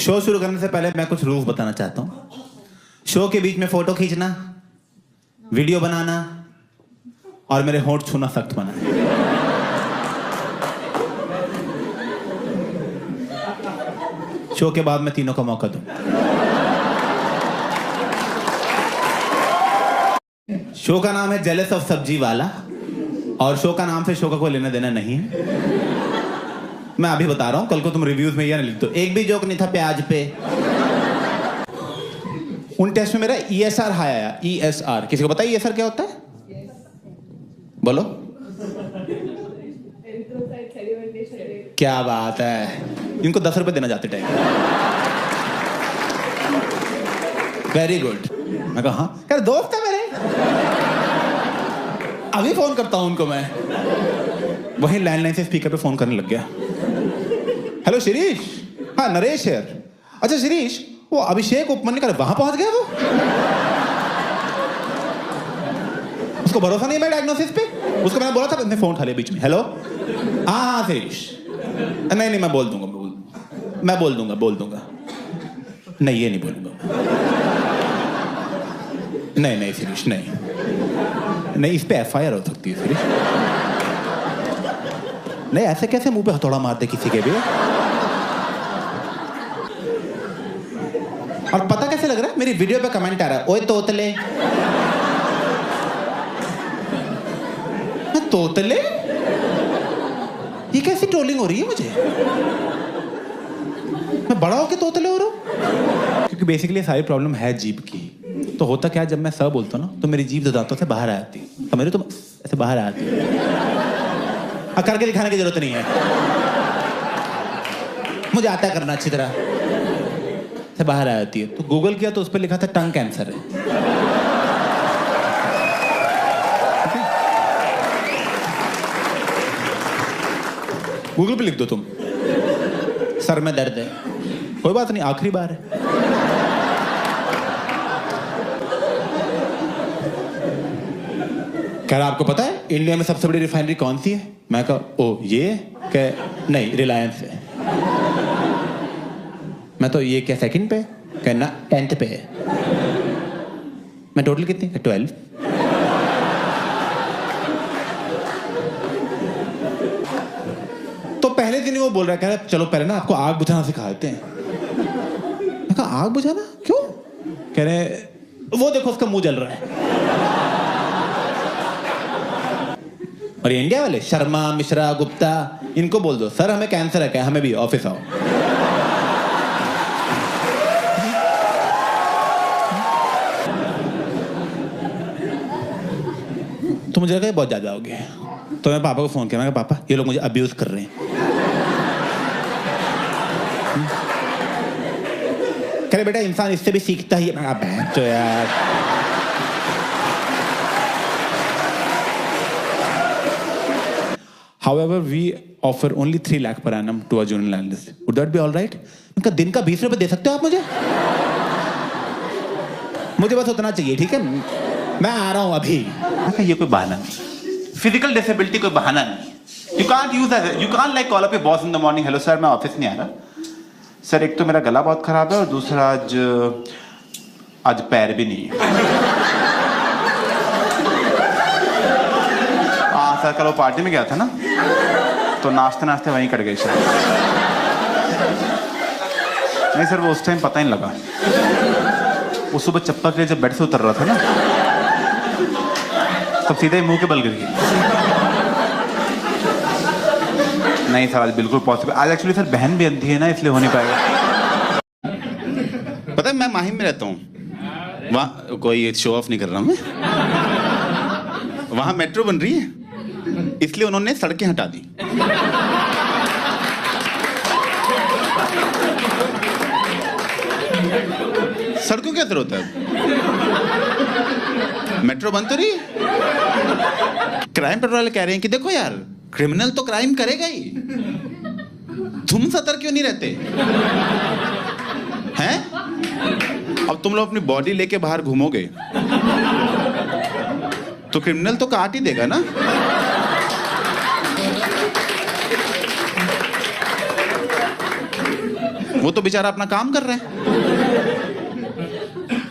Show शुरू करने से पहले मैं कुछ रूल्स बताना चाहता हूं। शो के बीच में फोटो खींचना, वीडियो बनाना और मेरे होंठ छूना सख्त मना है। शो के बाद मैं तीनों का मौका दूं। शो का नाम है जेलस ऑफ सब्जी वाला और शो का नाम से शो का कोई लेना देना नहीं है। मैं अभी बता रहा हूं, कल को तुम रिव्यूज में यह ना लिख दो एक भी जोक नहीं था प्याज पे। उन टेस्ट में मेरा ESR हाई आया। ESR किसी को पता है ESR क्या होता है? बोलो। क्या बात है, इनको 10 रुपए देना जाते टाइम। Very good. मैं कहा हाँ यार दोस्त है मेरे, अभी फोन करता हूं उनको मैं। वही लैंडलाइन से स्पीकर पे फोन करने लग गया। हेलो शिरीष। हाँ नरेश यार। अच्छा शिरीष, वो अभिषेक उपमन्यु वहां पहुंच गया वो? उसको भरोसा नहीं है मेरे डायग्नोसिस पे? उसको मैंने बोला था, उसने फोन उठा लिया बीच में। हेलो। हाँ शिरीष। नहीं मैं बोल दूंगा। नहीं ये नहीं बोलूंगा। नहीं शिरीष नहीं, इस पे FIR हो सकती है शिरीष। नहीं ऐसे कैसे मुंह पे हथौड़ा मारते किसी के भी। और पता कैसे लग रहा है, मेरी वीडियो पे कमेंट आ रहा है, ओए तोतले। तोतले? ये कैसी ट्रोलिंग हो रही है मुझे? मैं बड़ा होके तोतले हो रहा हूं? क्योंकि बेसिकली सारी प्रॉब्लम है जीभ की। तो होता क्या, जब मैं स बोलता हूं ना तो मेरी जीभ दांतों से बाहर आ जाती है, तो मेरे तो ऐसे बाहर आ जाती है। करके दिखाने की जरूरत नहीं है, मुझे आता है करना अच्छी तरह से बाहर आ जाती है। तो गूगल किया तो उस पर लिखा था टंग कैंसर है। गूगल पे लिख दो तुम, सर में दर्द है, कोई बात नहीं आखिरी बार है। कह रहा आपको पता है इंडिया में सबसे बड़ी रिफाइनरी कौन सी है? मैं कहा ओ ये कह नहीं रिलायंस है। मैं तो ये क्या सेकंड पे? कहना 10th पे है। मैं टोटल कितनी? 12। तो पहले दिन वो बोल रहा है, कह रहा चलो पहले ना आपको आग बुझाना सिखा देते हैं। मैं कहा आग बुझाना क्यों? कह रहे वो देखो उसका मुंह जल रहा है। और ये इंडिया वाले शर्मा मिश्रा गुप्ता इनको बोल दो सर हमें कैंसर है क्या, हमें भी ऑफिस आओ। तो मुझे लगा बहुत ज्यादा हो गया। तो मैं पापा को फोन किया, मैं कहा पापा ये लोग मुझे अब्यूज कर रहे हैं। कह रहे बेटा इंसान इससे भी सीखता ही है। मैं तो यार However, we offer only 3 lakh per annum to a junior analyst. Would that be all right? उनका दिन का 20 रुपए दे सकते हो आप मुझे? मुझे बस उतना चाहिए, ठीक है? मैं आ रहा हूँ अभी। ये कोई बहाना नहीं, फिजिकल डिसेबिलिटी कोई बहाना नहीं। You can't use that. You can't like call up your boss in the morning. Hello sir, मैं ऑफिस नहीं आ रहा। सर एक तो मेरा गला बहुत खराब है और दूसरा आज पैर भी नहीं है। सर कल वो पार्टी में गया था ना, तो नाश्ते नाश्ते वहीं कट गए शायद। नहीं सर वो उस टाइम पता ही नहीं लगा। वो सुबह चप्पल के लिए जब बेड से उतर रहा था ना, तब सीधे ही मुंह के बल गिर गई। नहीं सर आज बिल्कुल पॉसिबल। आज एक्चुअली सर बहन भी अंधी है ना, इसलिए हो नहीं पाएगा। पता है मैं माहिम में रहता हूँ, वहाँ कोई शो ऑफ नहीं कर रहा मैं। वहाँ मेट्रो बन रही है, इसलिए उन्होंने सड़कें हटा दी। सड़कों क्या जरूरत है? मेट्रो बंद तो नहीं। क्राइम पेट्रोल वाले कह रहे हैं कि देखो यार क्रिमिनल तो क्राइम करेगा ही, तुम सतर्क क्यों नहीं रहते हैं? अब तुम लोग अपनी बॉडी लेके बाहर घूमोगे तो क्रिमिनल तो काट ही देगा ना। वो तो बेचारा अपना काम कर रहा है,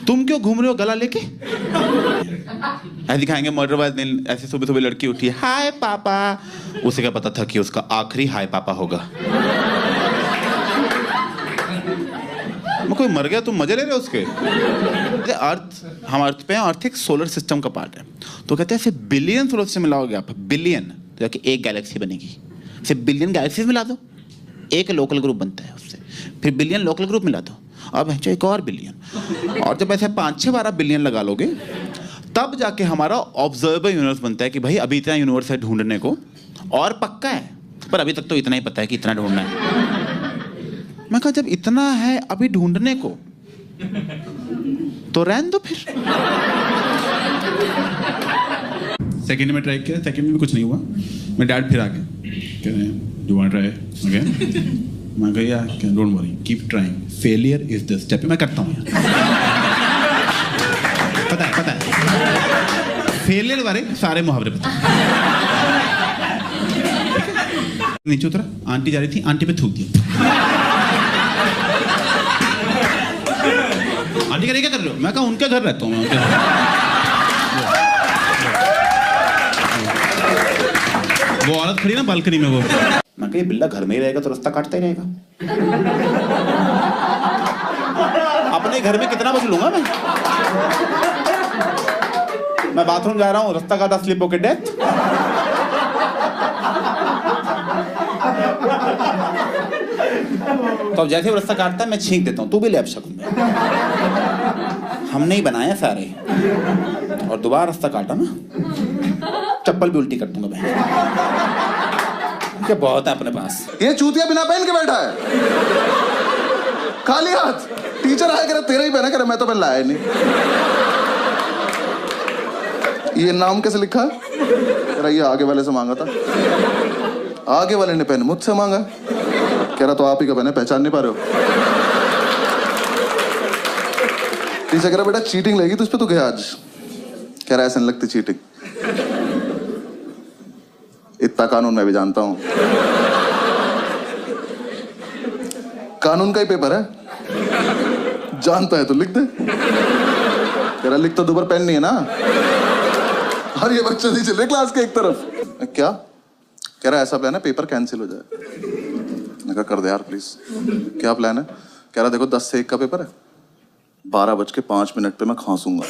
तुम क्यों घूम रहे हो गला लेके? ऐसे दिखाएंगे मर्डरबाज दिन, ऐसे सुबह सुबह लड़की उठी है, हाय पापा, उसे क्या पता था कि उसका आखिरी हाय पापा होगा। कोई मर गया, तुम मजे ले रहे हो उसके? अर्थ, हम अर्थ पे हैं, अर्थ एक सोलर सिस्टम का पार्ट है। तो कहते हैं बिलियन सोलर सिस्टम मिलाओगे आप, बिलियन, तो जाके एक गैलेक्सी बनेगी। फिर बिलियन गैलेक्सीज मिला दो, एक लोकल ग्रुप बनता है उससे। फिर बिलियन लोकल ग्रुप मिला दो, अब एक और बिलियन, और जब ऐसे 5-6-12 बिलियन लगा लोगे, तब जाके हमारा ऑब्जर्वेबल यूनिवर्स बनता है कि भाई अभी इतना यूनिवर्स है ढूंढने को, और पक्का है, पर अभी तक तो इतना ही पता है कि इतना ढूंढना है। मैं कहा जब इतना है अभी ढूंढने को, तो रहने दो फिर। सेकंड में ट्राई किया, सेकंड में भी कुछ नहीं हुआ। मैं डैड फिर आ गए, कह रहे हैं डू वांट ट्राई अगेन? मैं कहा यार don't worry, keep trying, failure is the step. मैं करता हूँ यार, पता है फेलियर बारे सारे मुहावरे पता है। नीचे उतरा, आंटी जा रही थी, आंटी पे थूक दिया। आंटी कह रही क्या कर रहे हो? मैं कहा उनके घर रहता हूँ मैं, उनके घर। वो औरत खड़ी ना बालकनी में, वो मैं कहा बिल्ला घर में ही रहेगा तो रास्ता काटता ही रहेगा। अपने घर में कितना बच लूंगा मैं बाथरूम जा रहा हूँ, रास्ता काटा, स्लिप होके डेथ। तो अब जैसे वो रास्ता काटता है मैं छींक देता हूँ, तू भी ले अब शकुन में। हमने ही बनाया सारे, और दोबारा रास्ता काटा ना, चप्पल भी उल्टी कर दूंगा मैं। क्या बहुत है अपने पास। ये चूतिया बिना पहन के बैठा है, खाली हाथ। टीचर आया करे तेरा ही पहना, करे मैं तो पहन लाया नहीं। ये नाम कैसे लिखा है? कह रहा ये आगे वाले से मांगा था, आगे वाले ने पेन मुझसे मांगा। कह रहा तो आप ही का पेन है, पहचान नहीं पा रहे हो? टीचर कह रहा बेटा चीटिंग लगेगी तो उस पर तो गया आज। कह रहा ऐसे नहीं लगती चीटिंग, इतना कानून मैं भी जानता हूं। कानून का ही पेपर है, जानता है तो लिख दे। कह रहा लिख तो दो, पर पेन नहीं है ना। और ये बच्चे नहीं चल रहे क्लास के एक तरफ। क्या कह रहा ऐसा प्लान है पेपर कैंसिल हो जाए। मैंने कहा कर दे यार प्लीज। क्या प्लान है? कह रहा देखो 10 से 1 का पेपर है, 12:05 पे मैं खांसूंगा,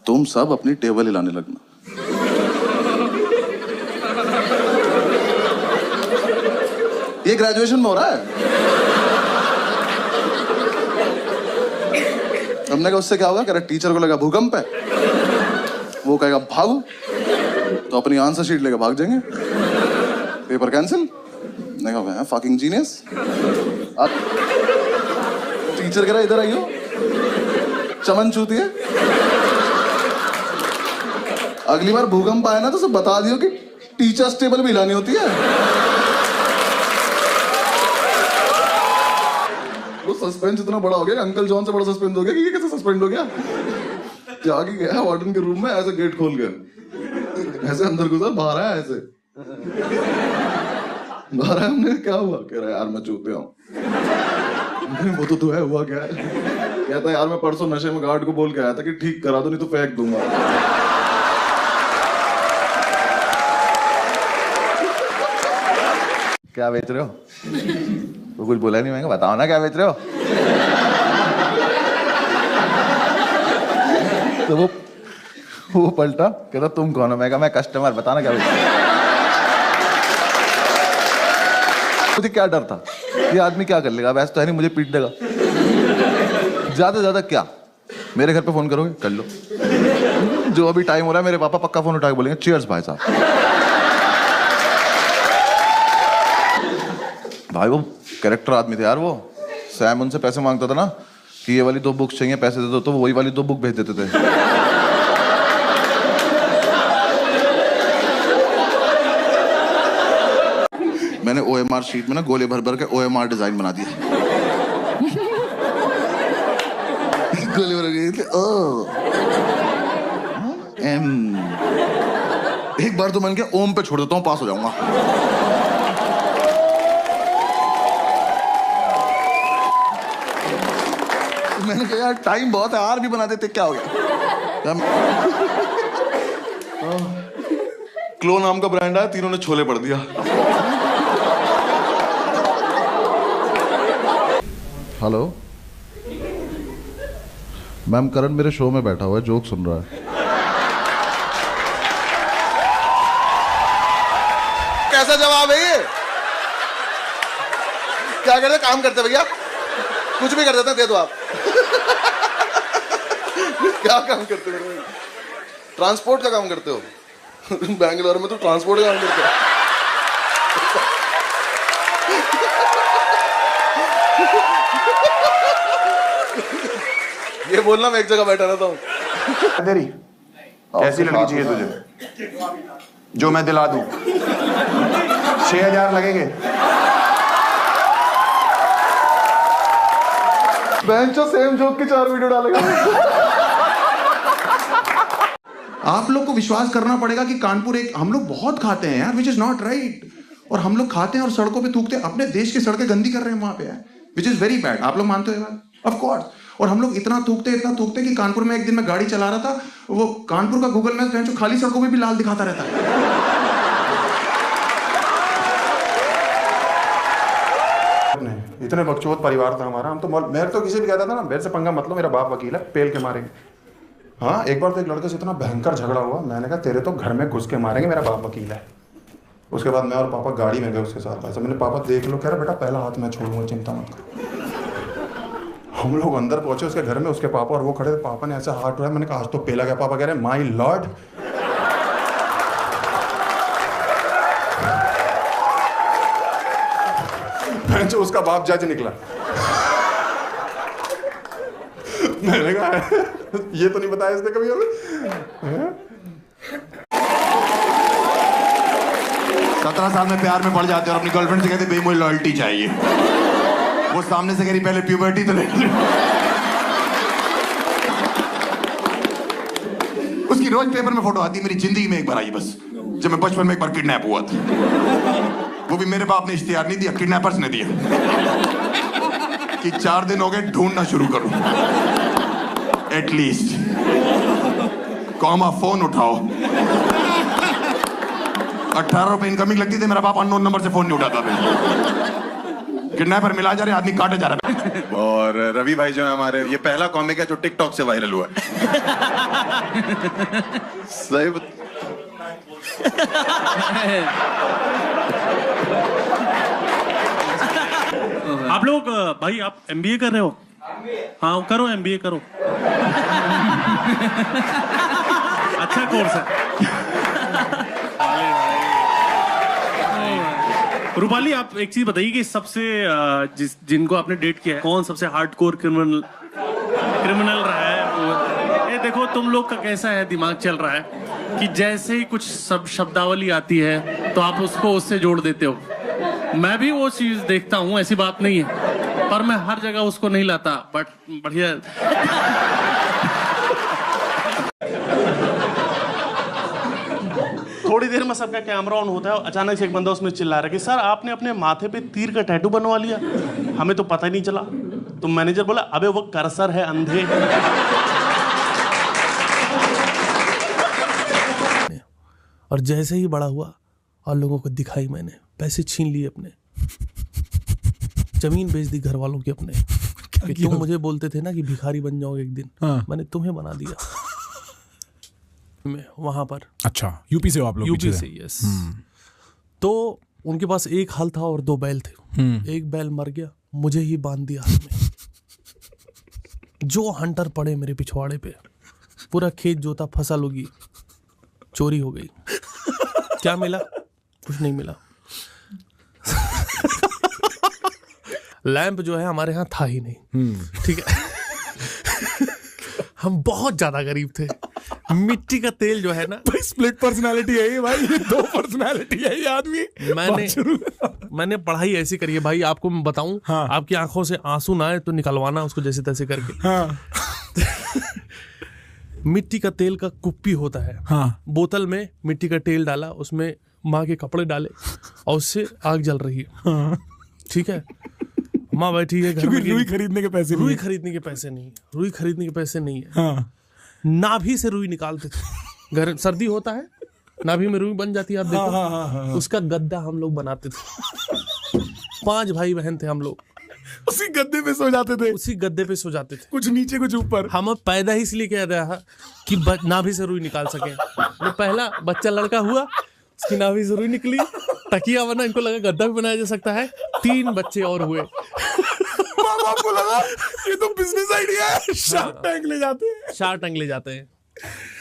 तुम सब अपनी टेबल हिलाने लगना। ये ग्रेजुएशन में हो रहा है। हमने कहा उससे क्या होगा? कह रहा टीचर को लगा भूकंप है, वो कहेगा भागो, तो अपनी आंसर शीट लेकर भाग जाएंगे, पेपर कैंसिल। मैं कहा फकिंग जीनियस। टीचर कह रहा इधर आइयो, चमन चूती है। अगली बार भूकंप आए ना तो सब बता दियो कि टीचर्स टेबल भी हिलानी होती है। वो सस्पेंस इतना बड़ा हो गया, अंकल जॉन से बड़ा सस्पेंस हो गया कि ये कैसे सस्पेंड हो गया। जाके गया वार्डन के रूम में, ऐसे गेट खोल गया, ऐसे अंदर घुसा, बाहर आया, ऐसे बाहर आया। हमने क्या हुआ? कह रहा यार मैं चूतिया हूँ। वो तो तू है, हुआ क्या है? कहता यार मैं परसों नशे में गार्ड को बोल के आया था कि ठीक करा दो नहीं तो फेंक दूंगा। क्या बेच रहे हो? वो कुछ बोला नहीं। मैं बताओ ना क्या बेच रहे हो? तो वो पलटा, कहता तुम कौन हो? मैं कहा मैं कस्टमर, बताना क्या बेच रहे हो? मुझे क्या डर था, ये आदमी क्या कर लेगा, वैसे तो है नहीं मुझे पीट देगा। ज्यादा से ज्यादा क्या मेरे घर पे फोन करोगे? कर लो। जो अभी टाइम हो रहा है मेरे पापा पक्का फोन उठा के बोलेंगे चीयर्स भाई साहब। भाई वो कैरेक्टर आदमी थे यार वो। सैम उनसे पैसे मांगता था ना कि ये वाली 2 बुक्स चाहिए, पैसे दे दो, तो वही वाली 2 बुक भेज देते थे। मैंने OMR शीट में ना गोले भर भर के OMR डिजाइन बना दिया। गोले भर के ओ M। एक बार तो मन के ओम पे छोड़ देता हूँ, पास हो जाऊंगा। मैंने कहा यार टाइम बहुत है, आर भी बना देते, क्या हो गया। क्लो नाम का ब्रांड आया, तीनों ने छोले पढ़ दिया। हेलो मैम, करण मेरे शो में बैठा हुआ है, जोक सुन रहा है। कैसा जवाब है ये? क्या करते, काम करते भैया, कुछ भी कर देते, दे दो आप। क्या काम करते हो? ट्रांसपोर्ट का काम करते हो? बैंगलोर में तो ट्रांसपोर्ट का काम करते हो। ये बोलना मैं एक जगह बैठा रहता हूँ। तेरी कैसी लड़की चाहिए तुझे जो मैं दिला दूं? 6,000 लगेंगे। बेंचो सेम जोक की 4 वीडियो डालेगा। आप लोग को विश्वास करना पड़ेगा कि कानपुर एक, हम लोग बहुत खाते हैं यार, विच इज नॉट राइट। और हम लोग खाते हैं और सड़कों पे थूकते हैं, अपने देश की सड़कें गंदी कर रहे हैं वहां पे, विच इज वेरी बैड। आप लोग मानते हो ये बात? Of course. और हम लोग इतना थूकते कि कानपुर में एक दिन मैं गाड़ी चला रहा था, वो कानपुर का गूगल मैप खाली सड़कों में भी लाल दिखाता रहता है। इतने बकचोद परिवार था हमारा, हम तो मैं तो किसी भी कहता था ना, मेरे से पंगा मत लो, मेरा बाप वकील है, पेल के मारेंगे। हाँ, एक बार तो एक लड़के से इतना भयंकर झगड़ा हुआ, मैंने कहा तेरे तो घर में घुस के मारेंगे, मेरा बाप वकील है। उसके बाद मैं और पापा गाड़ी में गए उसके साथ। ऐसा मैंने, पापा देख लो, कह रहा बेटा पहला हाथ मैं छोड़ूंगा, चिंता मत करो। हम लोग अंदर पहुंचे उसके घर में, उसके पापा और वो खड़े थे, पापा ने ऐसा हाथ उठाया, मैंने कहा आज तो पेला गया। पापा कह रहे माय लॉर्ड, जो उसका बाप जज निकला। मैंने कहा ये तो नहीं बताया इसने कभी हमें। 17 साल में प्यार में पड़ जाते और अपनी गर्लफ्रेंड से कहते भाई मुझे लॉयल्टी चाहिए। वो सामने से कह रही पहले प्यूबर्टी तो ले। उसकी रोज पेपर में फोटो आती, मेरी जिंदगी में एक बार आई बस, जब मैं बचपन में एक बार किडनैप हुआ था। वो भी मेरे बाप ने इख्तियार नहीं दिया, किडनैपर्स ने दिया कि 4 दिन हो गए ढूंढना शुरू करूं। एटलीस्ट कॉमा फोन उठाओ। 18 रुपए इनकमिंग लगती थी, मेरा बाप अननोन नंबर से फोन नहीं उठाता था। किडनैपर मिला जा रहे, आदमी काटे जा रहा है। और रवि भाई जो है हमारे, ये पहला कॉमिक है जो टिकटॉक से वायरल हुआ सही आप लोग भाई, आप एमबीए कर रहे हो? हाँ करो, एमबीए करो। अच्छा कोर्स है। रूपाली, आप एक चीज बताइए कि सबसे जिनको आपने डेट किया है, कौन सबसे हार्डकोर क्रिमिनल रहा है? ये देखो तुम लोग का कैसा है दिमाग चल रहा है कि जैसे ही कुछ शब्दावली आती है तो आप उसको उससे जोड़ देते हो। मैं भी वो चीज देखता हूँ, ऐसी बात नहीं है, पर मैं हर जगह उसको नहीं लाता। बट बढ़िया। थोड़ी देर में सबका कैमरा ऑन होता है, अचानक से एक बंदा उसमें चिल्ला रहा है कि सर आपने अपने माथे पे तीर का टैटू बनवा लिया, हमें तो पता ही नहीं चला। तो मैनेजर बोला अबे वो कर्सर है अंधे। और जैसे ही बड़ा हुआ और लोगों को दिखाई, मैंने पैसे छीन लिए अपने, जमीन बेच दी घर वालों की अपने, कि तुम मुझे बोलते थे ना कि भिखारी बन जाओगे एक दिन। हाँ। मैंने तुम्हें बना दिया। मैं वहां पर, अच्छा यूपी से हो आप लोग? यूपी से, यस। तो उनके पास एक हल था और 2 बैल थे। एक बैल मर गया, मुझे ही बांध दिया हाथ में। जो हंटर पड़े मेरे पिछवाड़े पे, पूरा खेत जोता, फसल उगी, चोरी हो गई। क्या मिला? कुछ नहीं मिला। लैंप जो है हमारे यहाँ था ही नहीं। ठीक है। हम बहुत ज्यादा गरीब थे। मिट्टी का तेल जो है ना, भाई स्प्लिट पर्सनालिटी है ये भाई, ये 2 पर्सनालिटी है ये आदमी। मैंने पढ़ाई ऐसी करी है भाई, आपको मैं बताऊं। हाँ। आपकी आंखों से आंसू ना आए तो निकलवाना उसको जैसे तैसे करके। हाँ। मिट्टी का तेल का कुप्पी होता है। हाँ। बोतल में मिट्टी का तेल डाला, उसमें माँ के कपड़े डाले और उससे आग जल रही है। हाँ। ठीक है। माँ बैठी है घर क्योंकि में, रुई खरीदने के पैसे नहीं रुई है। खरीदने के पैसे नहीं, रुई खरीदने के पैसे नहीं है। हाँ नाभि से रुई निकालते थे, घर सर्दी होता है, नाभि में रुई बन जाती है, आप देखो। हाँ। उसका गद्दा हम लोग बनाते थे। 5 भाई बहन थे हम लोग, उसी गद्दे पे सो जाते थे, उसी गद्दे पे सो जाते थे। कुछ नीचे कुछ ऊपर। हम पैदा ही इसलिए किया गया है कि नाभि से रुई निकाल सके। तो पहला बच्चा लड़का हुआ, उसकी नाभि से रुई निकली, तकिया बना, इनको लगा गद्दा भी बनाया जा सकता है। 3 बच्चे और हुए। माँ बाप को लगा ये तो बिजनेस आइडिया है, शार्क टैंक ले जाते हैं। शार्क टैंक ले जाते हैं।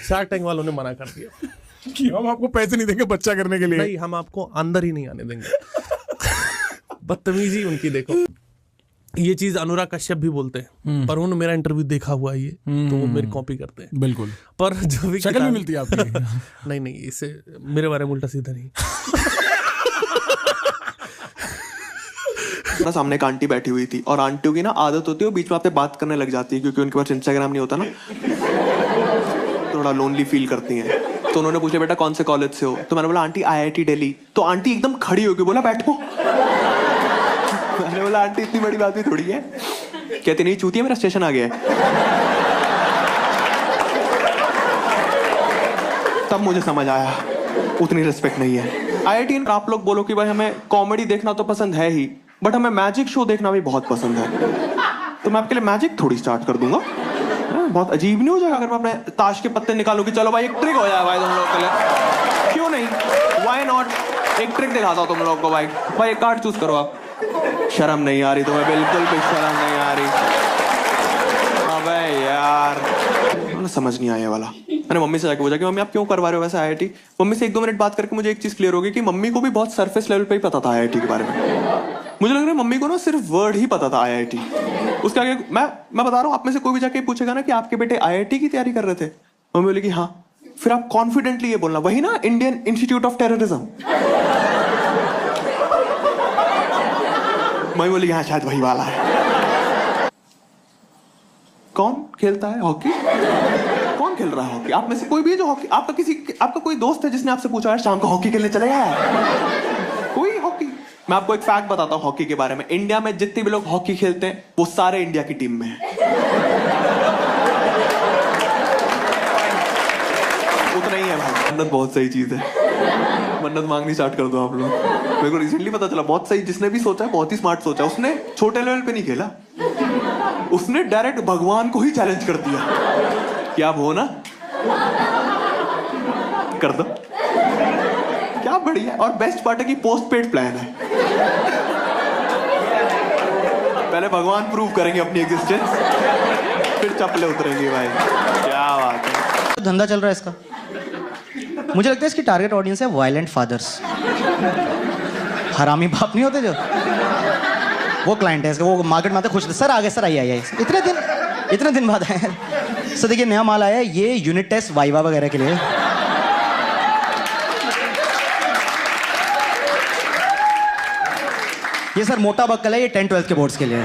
शार्क टैंक वालों ने मना कर दिया कि हम आपको पैसे नहीं देंगे बच्चा करने के लिए। नहीं, हम आपको अंदर ही नहीं आने देंगे। बदतमीजी उनकी देखो। ये चीज अनुराग कश्यप भी बोलते हैं, पर उन्होंने मेरा इंटरव्यू देखा हुआ है ये, तो वो मेरी कॉपी करते हैं। बिल्कुल। पर जो भी शक्ल भी मिलती है आपकी। नहीं, इससे मेरे बारे में उल्टा सीधा नहीं। ना सामने एक आंटी बैठी हुई थी, और आंटियों की ना आदत होती है वो बीच में आपसे बात करने लग जाती है, क्योंकि उनके पास इंस्टाग्राम नहीं होता ना, थोड़ा लोनली फील करती हैं। तो उन्होंने पूछा बेटा कौन से कॉलेज से हो, तो मैंने बोला आंटी IIT दिल्ली। तो आंटी एकदम खड़ी होकर बोला बैठो। मैंने बोला आंटी इतनी बड़ी बात भी थोड़ी है। कहती नहीं चूतिया मेरा स्टेशन आ गया है। तब मुझे समझ आया उतनी रिस्पेक्ट नहीं है। IIT आप लोग बोलो कि भाई हमें कॉमेडी देखना तो पसंद है ही, बट हमें मैजिक शो देखना भी बहुत पसंद है, तो मैं आपके लिए मैजिक थोड़ी स्टार्ट कर दूंगा। बहुत अजीब नहीं हो जाएगा अगर मैं अपने ताश के पत्ते निकालूं कि चलो भाई एक ट्रिक हो जाए भाई तुम लोग के लिए? क्यों नहीं, व्हाई नॉट? एक ट्रिक दिखाता हूं तुम लोग को। भाई एक कार्ड चूज करो आप। शर्म नहीं आ रही तुम्हें? बिल्कुल भी शर्म नहीं आ रही? अबे यार, मुझे समझ नहीं आया वाला। मैंने मम्मी से जाके पूछा कि मम्मी आप क्यों करवा रहे हो वैसे IIT? मम्मी से 1-2 मिनट बात करके मुझे एक चीज क्लियर हो गई कि मम्मी को भी बहुत सरफेस लेवल पे ही पता था IIT के बारे में। मुझे लग रहा है मम्मी को ना सिर्फ वर्ड ही पता था IIT। उसके आगे मैं बता रहा हूँ, आप में से कोई भी जाके पूछेगा ना कि आपके बेटे IIT की तैयारी कर रहे थे, मम्मी बोली कि हाँ। फिर आप कॉन्फिडेंटली ये बोलना वही ना Indian institute of terrorism. Mummy बोली हाँ शायद वही वाला है। कौन खेलता है हॉकी? कौन खेल रहा है हॉकी? आप में से कोई भी है जो हॉकी? आपका कोई दोस्त है जिसने आपसे पूछा है शाम को हॉकी खेलने चले गया? कोई हॉकी? मैं आपको एक फैक्ट बताता हूँ हॉकी के बारे में। इंडिया में जितने भी लोग हॉकी खेलते हैं वो सारे इंडिया की टीम में हैं। उतना ही है भाई। मन्नत बहुत सही चीज है, मन्नत मांगनी स्टार्ट कर दो आप लोग। मेरे को रिसेंटली पता चला बहुत सही, जिसने भी सोचा है बहुत ही स्मार्ट सोचा। उसने छोटे लेवल पे नहीं खेला, उसने डायरेक्ट भगवान को ही चैलेंज कर दिया कि आप हो ना, कर दो। क्या बढ़िया। और बेस्ट पार्ट है कि पोस्ट पेड प्लान है। पहले भगवान प्रूव करेंगे अपनी एग्जिस्टेंस, फिर चप्पलें उतरेंगे भाई। क्या बात है। धंधा चल रहा है इसका। मुझे लगता है इसकी टारगेट ऑडियंस है वायलेंट फादर्स, हरामी बाप नहीं होते जो, वो क्लाइंट है इसका। वो मार्केट में आते खुश, सर आ गए, सर आइए इतने दिन बाद आए। सर देखिए नया माल आया है, ये यूनिट टेस्ट वाइवा वगैरह के लिए। ये सर मोटा बक्कल है, ये 10-12 के बोर्ड्स के लिए।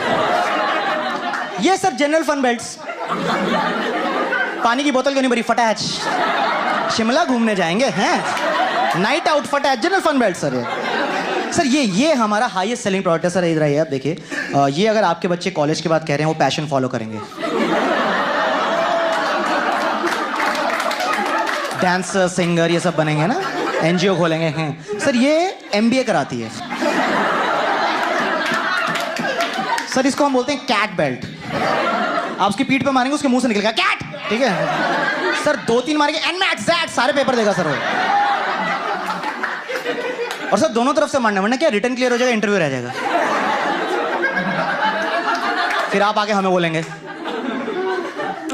ये सर जनरल फन बेल्ट्स, पानी की बोतल क्यों नहीं भरी, फटाच शिमला घूमने जाएंगे हैं, नाइट आउट फटाच जनरल फन बेल्ट सर ये हमारा हाईएस्ट सेलिंग प्रोडक्ट है सर। इधर आइए आप देखिए, ये अगर आपके बच्चे कॉलेज के बाद कह रहे हैं वो पैशन फॉलो करेंगे, डांस सिंगर ये सब बनेंगे ना, NGO खोलेंगे हैं सर। ये MBA कराती है सर। इसको हम बोलते हैं कैट बेल्ट। आप उसकी पीठ पे मारेंगे उसके मुंह से निकलेगा कैट, ठीक है सर। 2-3 मारेंगे एनमैक्स सारे पेपर देगा सर वो। और सर दोनों तरफ से मारना, वरना क्या रिटर्न क्लियर हो जाएगा, इंटरव्यू रह जाएगा, फिर आप आके हमें बोलेंगे।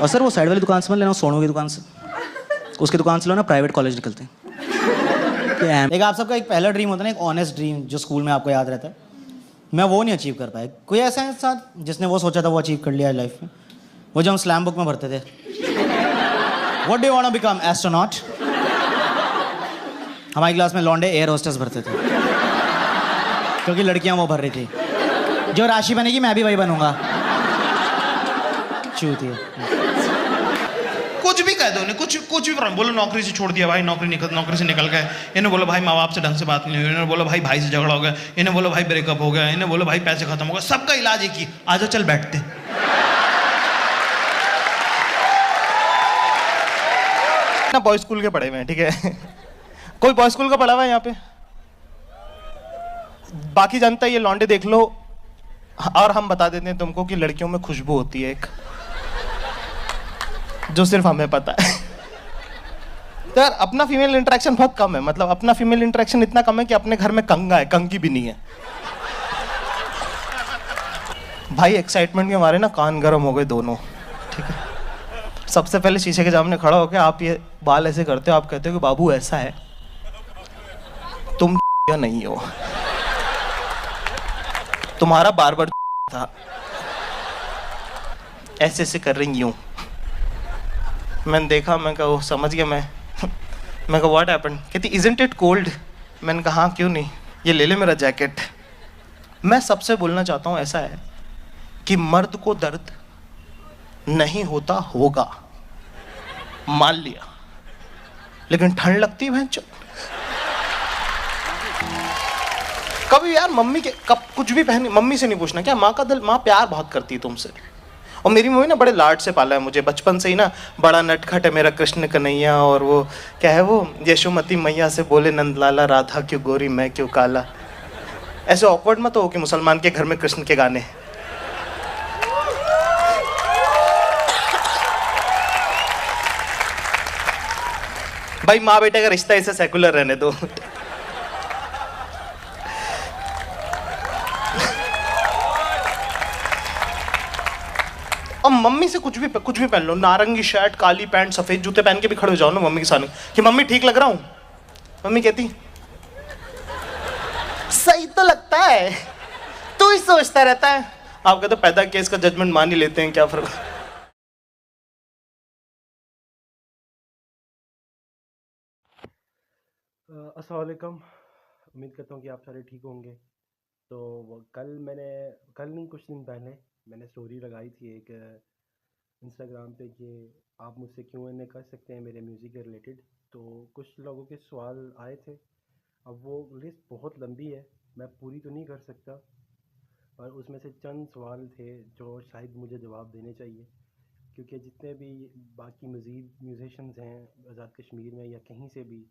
और सर वो साइड वाली दुकान से मत लेना, सोनू की दुकान से, उसकी दुकान से लो ना, प्राइवेट कॉलेज निकलते हैं। एक आप सबका एक पहला ड्रीम होता है ना, एक ऑनेस्ट ड्रीम जो स्कूल में आपको याद रहता है। मैं वो नहीं अचीव कर पाया। कोई ऐसा है साथ जिसने वो सोचा था वो अचीव कर लिया लाइफ में? वो जो हम स्लैम बुक में भरते थे, what do you want to become, astronaut. हमारी क्लास में लौंडे एयर होस्टेस भरते थे क्योंकि लड़कियां वो भर रही थी। जो राशि बनेगी मैं भी वही बनूंगा। चूतिया। कुछ भी कर रहे थे उन्हें, कुछ कुछ भी प्रॉब्लम, बोलो नौकरी से छोड़ दिया भाई, नौकरी से निकल गए, इन्हें बोलो भाई माँ बाप से ढंग से बात नहीं हुई, इन्हें बोलो भाई भाई से झगड़ा हो गया, इन्हें बोलो भाई ब्रेकअप हो गया, इन्हें बोलो भाई पैसे खत्म हो गए, सबका इलाज एक ही, आ जाओ चल बैठते। ना बॉय स्कूल के पढ़े हुए हैं, ठीक है। कोई बॉय स्कूल का पढ़ा हुआ है यहाँ पे? बाकी जानता है ये लौंडे देख लो, और हम बता देते हैं तुमको कि लड़कियों में खुशबू होती है एक, जो सिर्फ हमें पता है। तो यार अपना फीमेल इंटरेक्शन बहुत कम है, मतलब अपना फीमेल इंटरेक्शन इतना कम है कि अपने घर में कंगा है, कंगी भी नहीं है भाई। एक्साइटमेंट के मारे ना कान गर्म हो गए दोनों, ठीक है। सबसे पहले शीशे के सामने खड़ा होकर आप ये बाल ऐसे करते हो, आप कहते हो कि बाबू ऐसा है, तुम या नहीं हो, तुम्हारा बार बार था, ऐसे ऐसे कर रही हूँ। मैंने देखा, मैं कहा वो समझ गया मैं कहा व्हाट हैपेंड? कहती इजंट इट कोल्ड? मैंने कहा हाँ क्यों नहीं, ये ले ले मेरा जैकेट। मैं सबसे बोलना चाहता हूँ ऐसा है कि मर्द को दर्द नहीं होता होगा, मान लिया, लेकिन ठंड लगती है भैंचो। कभी यार मम्मी के कब कुछ भी पहनी, मम्मी से नहीं पूछना क्या माँ का दिल, माँ प्यार बहुत करती है तुमसे। और मेरी मम्मी ना बड़े लाड से पाला है मुझे बचपन से ही ना, बड़ा नटखट है मेरा कृष्ण कन्हैया, और वो क्या है वो यशोमती मैया से बोले नंदलाला, राधा क्यों गोरी मैं क्यों काला। ऐसे ऑकवर्ड मत हो कि मुसलमान के घर में कृष्ण के गाने। भाई माँ बेटे का रिश्ता ऐसे सेकुलर रहने दो। और मम्मी से कुछ भी पहन लो, नारंगी शर्ट, काली पैंट, सफेद जूते पहन के भी खड़े हो जाओ ना मम्मी के सामने कि मम्मी ठीक लग रहा हूं, मम्मी कहती सही तो लगता है, तू ही सोचता रहता है। आप कहते पैदा केस का जजमेंट मान ही लेते हैं, क्या फर्क। अस्सलाम वालेकुम, उम्मीद करता हूँ कि आप सारे ठीक होंगे। तो कल नहीं कुछ दिन पहले मैंने स्टोरी लगाई थी एक इंस्टाग्राम पे कि आप मुझसे Q&A कर सकते हैं मेरे म्यूज़िक के रिलेटेड। तो कुछ लोगों के सवाल आए थे, अब वो लिस्ट बहुत लंबी है, मैं पूरी तो नहीं कर सकता, और उसमें से चंद सवाल थे जो शायद मुझे जवाब देने चाहिए, क्योंकि जितने भी बाकी मज़ीद म्यूज़िशंस हैं आज़ाद कश्मीर में या कहीं से भी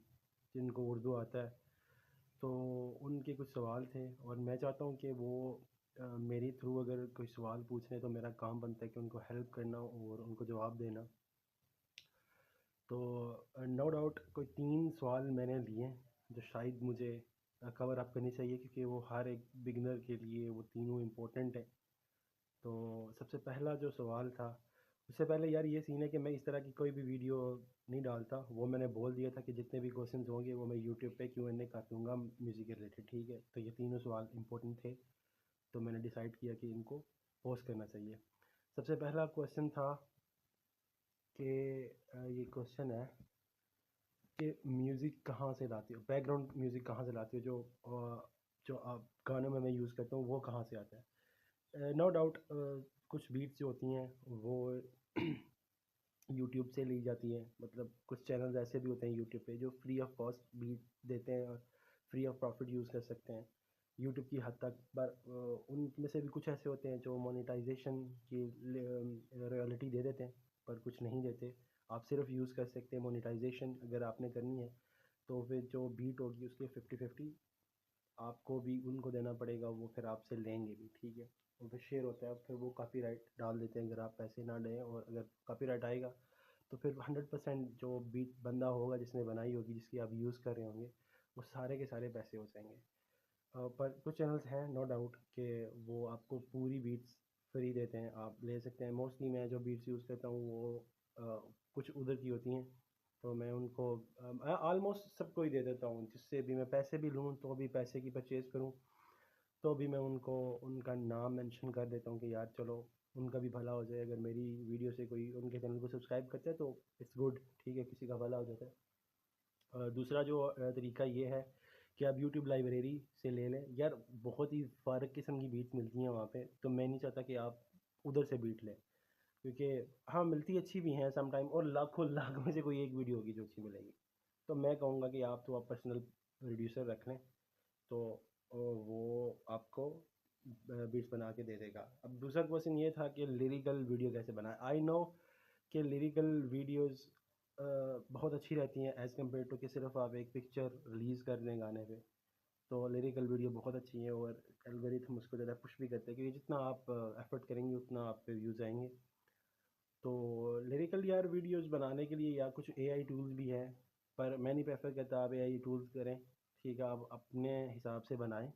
जिनको उर्दू आता है, तो उनके कुछ सवाल थे, और मैं चाहता हूँ कि वो मेरे थ्रू अगर कोई सवाल पूछने तो मेरा काम बनता है कि उनको हेल्प करना और उनको जवाब देना। तो नो डाउट कोई 3 सवाल मैंने लिए जो शायद मुझे कवर अप करनी चाहिए, क्योंकि वो हर एक बिगनर के लिए वो तीनों इम्पोर्टेंट है। तो सबसे पहला जो सवाल था, उससे पहले यार ये सीन है कि मैं इस तरह की कोई भी वीडियो नहीं डालता, वो मैंने बोल दिया था कि जितने भी क्वेश्चन होंगे वो मैं यूट्यूब पे Q&A कर दूँगा म्यूज़िक के रिलेटेड, ठीक है। तो ये तीनों सवाल इंपॉर्टेंट थे, तो मैंने डिसाइड किया कि इनको पोस्ट करना चाहिए। सबसे पहला क्वेश्चन था कि ये क्वेश्चन है कि म्यूज़िक कहाँ से लाती हो, बैकग्राउंड म्यूज़िक कहाँ से लाती हो, जो आप गानों में मैं यूज़ करता हूँ वो कहाँ से आता है। नो डाउट कुछ बीट्स जो होती हैं वो यूट्यूब से ली जाती है, मतलब कुछ चैनल्स ऐसे भी होते हैं यूट्यूब पे जो फ्री ऑफ कॉस्ट बीट देते हैं और फ्री ऑफ प्रॉफिट यूज़ कर सकते हैं यूट्यूब की हद तक। पर उनमें से भी कुछ ऐसे होते हैं जो मोनेटाइजेशन की रॉयल्टी दे देते हैं, पर कुछ नहीं देते, आप सिर्फ यूज़ कर सकते हैं। मोनेटाइजेशन अगर आपने करनी है तो फिर जो बीट होगी उसके 50-50 आपको भी उनको देना पड़ेगा, वो फिर आपसे लेंगे भी, ठीक है। और फिर शेयर होता है, फिर वो कॉपीराइट डाल देते हैं अगर आप पैसे ना दें, और अगर कॉपीराइट आएगा तो फिर 100% जो बीट बंदा होगा जिसने बनाई होगी, जिसकी आप यूज़ कर रहे होंगे, वो सारे के सारे पैसे हो जाएंगे। पर कुछ चैनल्स हैं नो डाउट कि वो आपको पूरी बीट्स फ्री देते हैं, आप ले सकते हैं। मोस्टली मैं जो बीट्स यूज़ करता हूँ वो कुछ उधर की होती हैं, तो मैं उनको आलमोस्ट सबको ही दे देता हूँ, जिससे भी मैं पैसे भी लूँ तो भी पैसे की परचेज़ करूँ तो भी मैं उनको उनका नाम मेंशन कर देता हूँ कि यार चलो उनका भी भला हो जाए। अगर मेरी वीडियो से कोई उनके चैनल को सब्सक्राइब करता है तो इट्स गुड, ठीक है, किसी का भला हो जाता है। दूसरा जो तरीका ये है कि आप यूट्यूब लाइब्रेरी से ले लें। यार बहुत ही फ़र्क किस्म की बीट मिलती हैं वहाँ पे, तो मैं नहीं चाहता कि आप उधर से बीट लें, क्योंकि हाँ मिलती अच्छी भी हैं सम टाइम, और लाखों लाख में से कोई एक वीडियो होगी जो अच्छी मिलेगी। तो मैं कहूँगा कि आप तो आप पर्सनल प्रोड्यूसर रख लें, तो वो आपको बीट्स बना के दे देगा। अब दूसरा क्वेश्चन ये था कि लिरिकल वीडियो कैसे बनाएं। आई नो कि लिरिकल वीडियोस बहुत अच्छी रहती हैं एज़ कम्पेयर टू कि सिर्फ आप एक पिक्चर रिलीज़ कर दें गाने पे। तो लिरिकल वीडियो बहुत अच्छी है, और एल्गोरिथम उसको ज़्यादा पुश भी करते हैं, क्योंकि जितना आप एफर्ट करेंगे उतना आप पे व्यूज़ आएंगे। तो लिरिकल यार वीडियोस बनाने के लिए या कुछ एआई टूल्स भी हैं, पर मैं नहीं प्रेफर करता आप एआई टूल्स करें। ठीक है, आप अपने हिसाब से बनाएं,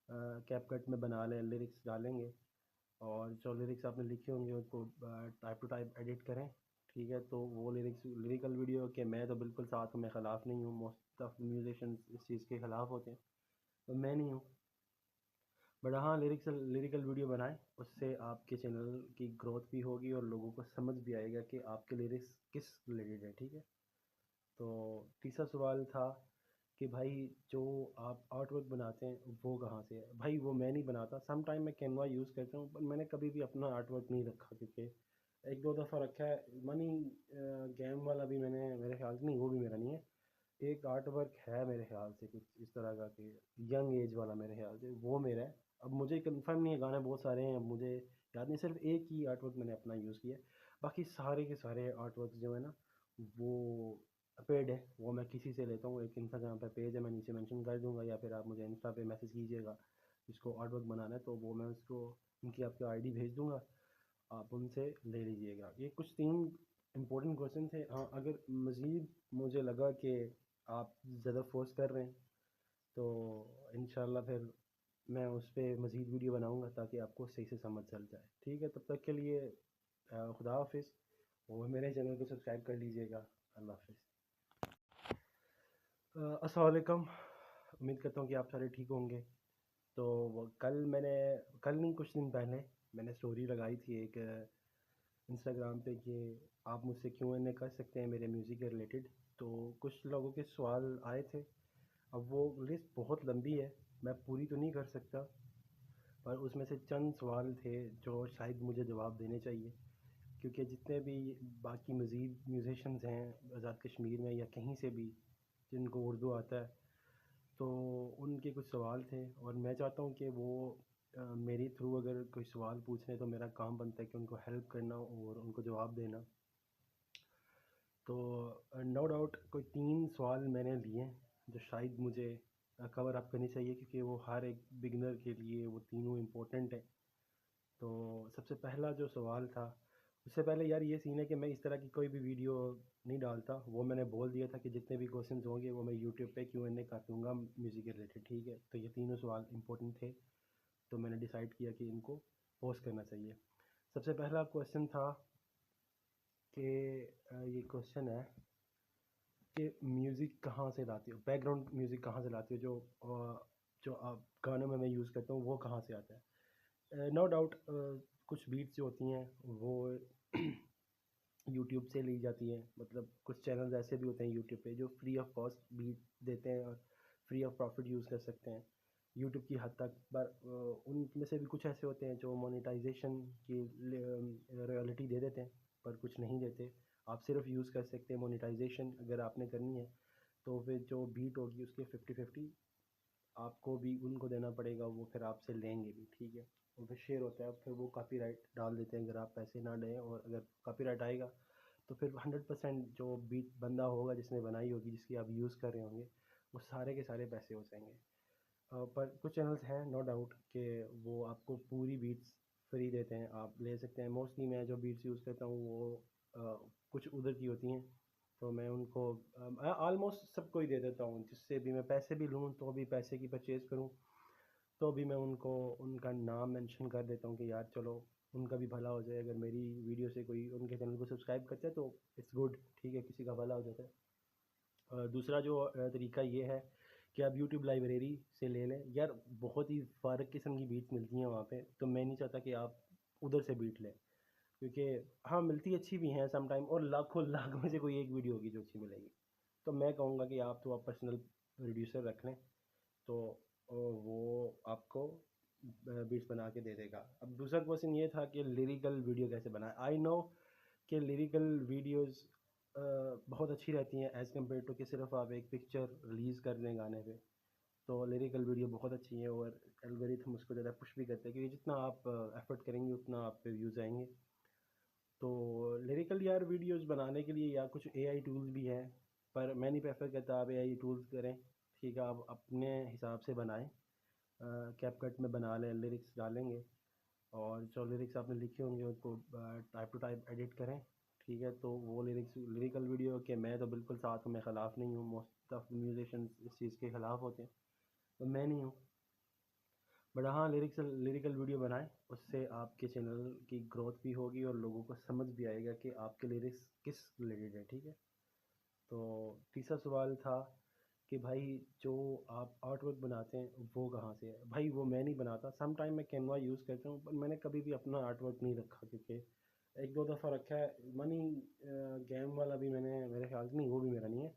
कैपकट में बना लें, लिरिक्स डालेंगे, और जो लिरिक्स आपने लिखे होंगे उनको टाइप टू टाइप एडिट करें। ठीक है, तो वो लिरिकल वीडियो के मैं तो बिल्कुल साथ हूँ, मैं ख़िलाफ़ नहीं हूँ। मोस्ट ऑफ म्यूजिशियंस इस चीज़ के ख़िलाफ़ होते हैं, तो मैं नहीं हूँ। बट हाँ, लिरिकल वीडियो बनाएं, उससे आपके चैनल की ग्रोथ भी होगी और लोगों को समझ भी आएगा कि आपके लिरिक्स किस रिलेटेड है। ठीक है, तो तीसरा सवाल था कि भाई जो आप आर्ट वर्क बनाते हैं वो कहाँ से है। भाई वो मैं नहीं बनाता, सम टाइम मैं कैनवा यूज़ करता हूँ, पर मैंने कभी भी अपना आर्ट वर्क नहीं रखा, क्योंकि एक दो दफ़ा रखा है। मनी गेम वाला भी मैंने, मेरे ख्याल से नहीं, वो भी मेरा नहीं है। एक आर्ट वर्क है मेरे ख्याल से कुछ इस तरह का कि यंग एज वाला, मेरे ख्याल से वो मेरा है। अब मुझे कंफर्म नहीं है, गाने बहुत सारे हैं, अब मुझे याद नहीं, सिर्फ एक ही आर्ट वर्क मैंने अपना यूज़ किया है। बाकी सारे के सारे आर्ट वर्क जो है ना, वो पेड है, वो मैं किसी से लेता हूँ। एक इंस्टाग्राम पे पेज है, मैं नीचे मेंशन कर दूंगा, या फिर आप मुझे इंस्टा पे मैसेज कीजिएगा जिसको आर्ट वर्क बनाना है, तो वो मैं उसको उनकी आपको आईडी भेज दूंगा, आप उनसे ले लीजिएगा। ये कुछ 3 इम्पोर्टेंट क्वेश्चन थे। हाँ, अगर मज़ीद मुझे लगा कि आप ज़्यादा फोर्स कर रहे हैं, तो इंशाल्लाह फिर मैं उस पर मज़ीद वीडियो बनाऊंगा ताकि आपको सही से समझ चल जाए। ठीक है, तब तक के लिए खुदा हाफिज़, और मेरे चैनल को सब्सक्राइब कर लीजिएगा। अल्लाह हाफिज़। अस्सलाम वालेकुम, उम्मीद करता हूँ कि आप सारे ठीक होंगे। तो कल नहीं, कुछ दिन पहले मैंने स्टोरी लगाई थी एक इंस्टाग्राम पे कि आप मुझसे Q&A कर सकते हैं मेरे म्यूज़िक के रिलेटेड। तो कुछ लोगों के सवाल आए थे। अब वो लिस्ट बहुत लंबी है, मैं पूरी तो नहीं कर सकता, पर उसमें से चंद सवाल थे जो शायद मुझे जवाब देने चाहिए, क्योंकि जितने भी बाकी मज़ीद म्यूजिशंस हैं आज़ाद कश्मीर में या कहीं से भी जिनको उर्दू आता है, तो उनके कुछ सवाल थे, और मैं चाहता हूँ कि वो मेरे थ्रू अगर कोई सवाल पूछ रहे, तो मेरा काम बनता है कि उनको हेल्प करना और उनको जवाब देना। तो नो डाउट कोई 3 सवाल मैंने लिए जो शायद मुझे कवर अप करनी चाहिए, क्योंकि वो हर एक बिगनर के लिए वो तीनों इम्पोर्टेंट है। तो सबसे पहला जो सवाल था, उससे पहले यार ये सीन है कि मैं इस तरह की कोई भी वीडियो नहीं डालता। वो मैंने बोल दिया था कि जितने भी क्वेश्चन होंगे वो मैं यूट्यूब पे Q&A कर दूँगा म्यूज़िक के रिलेटेड। ठीक है, तो ये तीनों सवाल इंपॉर्टेंट थे, तो मैंने डिसाइड किया कि इनको पोस्ट करना चाहिए। सबसे पहला क्वेश्चन था कि ये क्वेश्चन है कि म्यूज़िक कहाँ से लाती हो, बैकग्राउंड म्यूज़िक कहाँ से लाती हो, जो आप गानों में मैं यूज़ करता हूँ वो कहाँ से आता है। नो डाउट कुछ बीट्स जो होती हैं वो यूट्यूब से ली जाती हैं। मतलब कुछ चैनल्स ऐसे भी होते हैं यूट्यूब पे जो फ्री ऑफ कॉस्ट बीट देते हैं और फ्री ऑफ प्रॉफिट यूज़ कर सकते हैं यूट्यूब की हद तक। पर उनमें से भी कुछ ऐसे होते हैं जो मोनेटाइजेशन की रॉयल्टी दे देते हैं, पर कुछ नहीं देते। आप सिर्फ यूज़ कर सकते हैं। मोनेटाइजेशन अगर आपने करनी है तो फिर जो बीट होगी उसके 50-50 आपको भी उनको देना पड़ेगा, वो फिर आपसे लेंगे भी। ठीक है, और फिर शेयर होता है, फिर वो कॉपीराइट डाल देते हैं अगर आप पैसे ना दें, और अगर कॉपीराइट आएगा तो फिर 100% जो बीट बंदा होगा जिसने बनाई होगी, जिसकी आप यूज़ कर रहे होंगे, वो सारे के सारे पैसे हो जाएंगे। पर कुछ चैनल्स हैं नो डाउट कि वो आपको पूरी बीट्स फ्री देते हैं, आप ले सकते हैं। मोस्टली मैं जो बीट्स यूज़ करता हूँ वो कुछ उधर की होती हैं, तो मैं उनको ऑलमोस्ट सबको ही दे देता हूँ। जिससे भी मैं पैसे भी लूँ तो भी पैसे की परचेज़ करूँ तो भी मैं उनको उनका नाम मेंशन कर देता हूँ कि यार चलो उनका भी भला हो जाए। अगर मेरी वीडियो से कोई उनके चैनल को सब्सक्राइब करता है तो इट्स गुड, ठीक है, किसी का भला हो जाता है। दूसरा जो तरीका ये है कि आप यूट्यूब लाइब्रेरी से ले लें। यार बहुत ही फ़ारक किस्म की बीट्स मिलती हैं वहाँ पे, तो मैं नहीं चाहता कि आप उधर से बीट लें, क्योंकि हाँ मिलती अच्छी भी हैं सम टाइम, और लाखों लाख में से कोई एक वीडियो होगी जो अच्छी मिलेगी। तो मैं कहूँगा कि आप तो आप पर्सनल प्रोड्यूसर रख लें, तो वो आपको बीट्स बना के दे देगा। अब दूसरा क्वेश्चन ये था कि लिरिकल वीडियो कैसे बनाए। आई नो कि लिरिकल वीडियोस बहुत अच्छी रहती हैं एज़ कम्पेयर टू कि सिर्फ आप एक पिक्चर रिलीज़ कर दें गाने पे। तो लिरिकल वीडियो बहुत अच्छी है और एल्गोरिथम उसको ज़्यादा पुश भी करते हैं क्योंकि जितना आप एफर्ट करेंगे उतना आप पे व्यूज़ आएंगे। तो लिरिकल यार वीडियोस बनाने के लिए या कुछ एआई टूल्स भी हैं, पर मैं नहीं प्रेफर करता आप एआई टूल्स करें। ठीक है, आप अपने हिसाब से बनाएं, कैपकट में बना लें, लिरिक्स डालेंगे और जो लिरिक्स आपने लिखे होंगे उनको टाइप टू टाइप एडिट करें। ठीक है, तो वो लिरिकल वीडियो के मैं तो बिल्कुल साथ हूँ, मैं ख़िलाफ़ नहीं हूँ। मोस्ट ऑफ म्यूजिशियंस इस चीज़ के ख़िलाफ़ होते हैं, तो मैं नहीं हूँ। बट हाँ, लिरिकल वीडियो बनाएं, उससे आपके चैनल की ग्रोथ भी होगी और लोगों को समझ भी आएगा कि आपके लिरिक्स किस रिलेटेड है। ठीक है, तो तीसरा सवाल था कि भाई जो आप आर्ट वर्क बनाते हैं वो कहाँ से है। भाई वो मैं नहीं बनाता, सम टाइम मैं कैनवा यूज़ करता हूँ, पर मैंने कभी भी अपना आर्ट वर्क नहीं रखा क्योंकि एक दो दफ़ा रखा है। मनी गेम वाला भी मैंने, मेरे ख्याल से नहीं, वो भी मेरा नहीं है।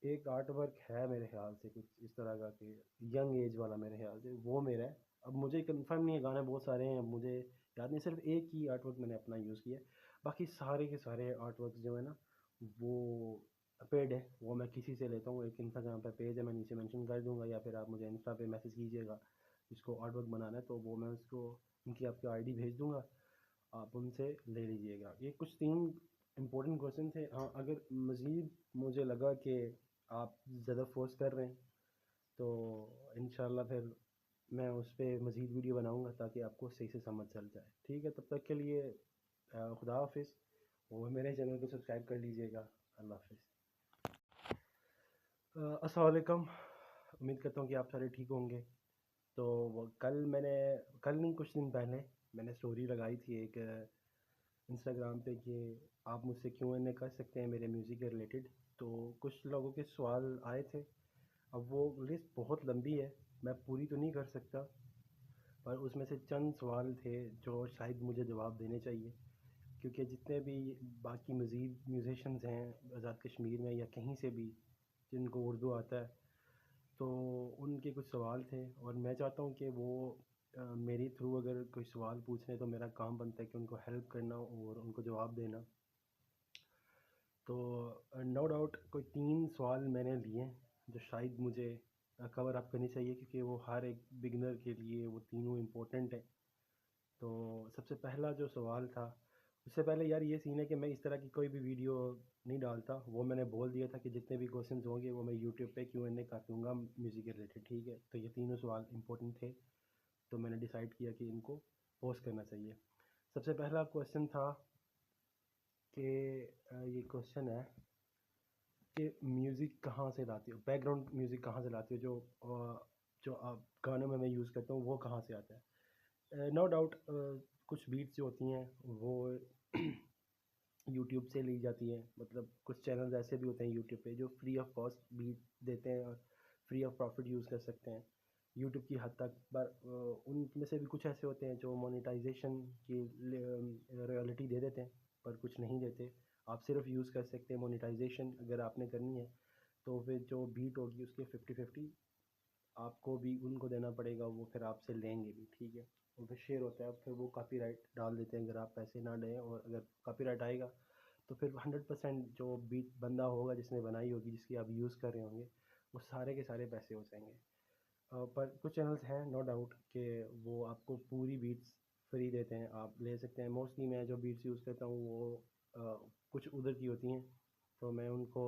एक आर्ट वर्क है मेरे ख्याल से कुछ इस तरह का कि यंग एज वाला, मेरे ख्याल से वो मेरा है। अब मुझे कंफर्म नहीं है, गाने बहुत सारे हैं, अब मुझे याद नहीं, सिर्फ एक ही आर्ट वर्क मैंने अपना यूज़ किया है। बाकी सारे के सारे आर्ट वर्क जो है ना वो पेड है, वो मैं किसी से लेता हूँ। एक इंस्टाग्राम पे पेज है, मैं नीचे मेंशन कर दूंगा, या फिर आप मुझे इंस्टा पे मैसेज कीजिएगा जिसको आर्ट वर्क बनाना है, तो वो मैं उसको उनकी आपकी आईडी भेज दूंगा, आप उनसे ले लीजिएगा। ये कुछ 3 इम्पोर्टेंट क्वेश्चन थे। हाँ, अगर मज़ीद मुझे लगा कि आप ज़्यादा फोर्स कर रहे हैं तो इंशाल्लाह फिर मैं उस पर मज़ीद वीडियो बनाऊंगा ताकि आपको सही से समझ चल जाए। ठीक है, तब तक के लिए खुदा हाफिज़ और मेरे चैनल को सब्सक्राइब कर लीजिएगा। अल्लाह हाफिज़। अस्सलाम वालेकुम, उम्मीद करता हूँ कि आप सारे ठीक होंगे। तो कल नहीं, कुछ दिन पहले मैंने स्टोरी लगाई थी एक इंस्टाग्राम पे कि आप मुझसे Q&A कर सकते हैं मेरे म्यूज़िक के रिलेटेड। तो कुछ लोगों के सवाल आए थे। अब वो लिस्ट बहुत लंबी है, मैं पूरी तो नहीं कर सकता, पर उसमें से चंद सवाल थे जो शायद मुझे जवाब देने चाहिए क्योंकि जितने भी बाकी मज़ीद म्यूजिशंस हैं आज़ाद कश्मीर में या कहीं से भी जिनको उर्दू आता है, तो उनके कुछ सवाल थे और मैं चाहता हूँ कि वो मेरे थ्रू अगर कोई सवाल पूछ रहे तो मेरा काम बनता है कि उनको हेल्प करना और उनको जवाब देना। तो नो डाउट कोई 3 सवाल मैंने लिए जो शायद मुझे कवर अप करनी चाहिए क्योंकि वो हर एक बिगनर के लिए वो तीनों इम्पोर्टेंट है। तो सबसे पहला जो सवाल था, उससे पहले यार ये सीन है कि मैं इस तरह की कोई भी वीडियो नहीं डालता, वो मैंने बोल दिया था कि जितने भी क्वेश्चन होंगे वो मैं यूट्यूब पे Q&A कर दूँगा म्यूज़िक के रिलेटेड। ठीक है, तो ये तीनों सवाल इम्पोर्टेंट थे तो मैंने डिसाइड किया कि इनको पोस्ट करना चाहिए। सबसे पहला क्वेश्चन था कि ये क्वेश्चन है कि म्यूज़िक कहाँ से लाती हो, बैकग्राउंड म्यूज़िक कहाँ से लाती हो, जो आप गानों में मैं यूज़ करता हूँ वो कहाँ से आता है। नो डाउट कुछ बीट्स जो होती हैं वो यूट्यूब से ली जाती हैं, मतलब कुछ चैनल्स ऐसे भी होते हैं यूट्यूब पे जो फ्री ऑफ कॉस्ट बीट देते हैं और फ्री ऑफ प्रॉफिट यूज़ कर सकते हैं यूट्यूब की हद तक। पर उनमें से भी कुछ ऐसे होते हैं जो मोनेटाइजेशन की रॉयल्टी दे देते हैं, पर कुछ नहीं देते। आप सिर्फ यूज़ कर सकते हैं। मोनेटाइजेशन अगर आपने करनी है तो फिर जो बीट होगी उसके 50-50 आपको भी उनको देना पड़ेगा, वो फिर आपसे लेंगे भी। ठीक है, और फिर शेयर होता है, फिर वो कॉपीराइट डाल देते हैं अगर आप पैसे ना दें, और अगर कॉपीराइट आएगा तो फिर 100% जो बीट बंदा होगा जिसने बनाई होगी, जिसकी आप यूज़ कर रहे होंगे, वो सारे के सारे पैसे हो जाएंगे। पर कुछ चैनल्स हैं नो डाउट कि वो आपको पूरी बीट्स फ्री देते हैं, आप ले सकते हैं। मोस्टली मैं जो बीट्स यूज़ करता हूँ वो कुछ उधर की होती हैं, तो मैं उनको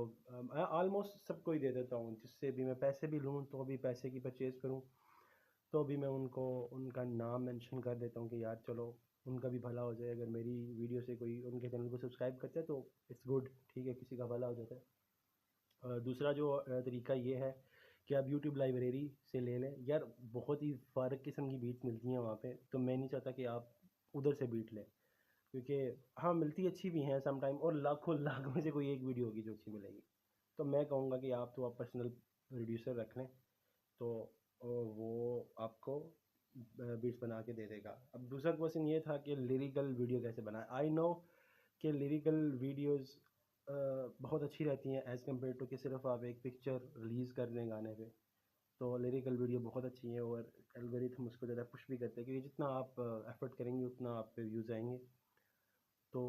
आलमोस्ट सबको ही दे देता हूँ। जिससे भी मैं पैसे भी लूँ तो भी पैसे की परचेज़ करूँ तो भी मैं उनको उनका नाम मेंशन कर देता हूँ कि यार चलो उनका भी भला हो जाए। अगर मेरी वीडियो से कोई उनके चैनल को सब्सक्राइब करता है तो इट्स गुड, ठीक है, किसी का भला हो जाता है। दूसरा जो तरीका ये है कि आप यूट्यूब लाइब्रेरी से ले लें। यार बहुत ही फ़ारक किस्म की बीट्स मिलती हैं वहाँ पे, तो मैं नहीं चाहता कि आप उधर से बीट लें क्योंकि हाँ मिलती अच्छी भी हैं सम टाइम, और लाखों लाख में से कोई एक वीडियो होगी जो अच्छी मिलेगी। तो मैं कहूँगा कि आप पर्सनल प्रोड्यूसर रख लें तो वो आपको बीट्स बना के दे देगा। अब दूसरा क्वेश्चन ये था कि लिरिकल वीडियो कैसे बनाए। आई नो कि लिरिकल वीडियोस बहुत अच्छी रहती हैं एज़ कम्पेयर टू कि सिर्फ आप एक पिक्चर रिलीज़ कर दें गाने पे। तो लिरिकल वीडियो बहुत अच्छी है और एल्गोरिथम उसको ज़्यादा पुश भी करते हैं क्योंकि जितना आप एफर्ट करेंगे उतना आप पे व्यूज़ आएंगे। तो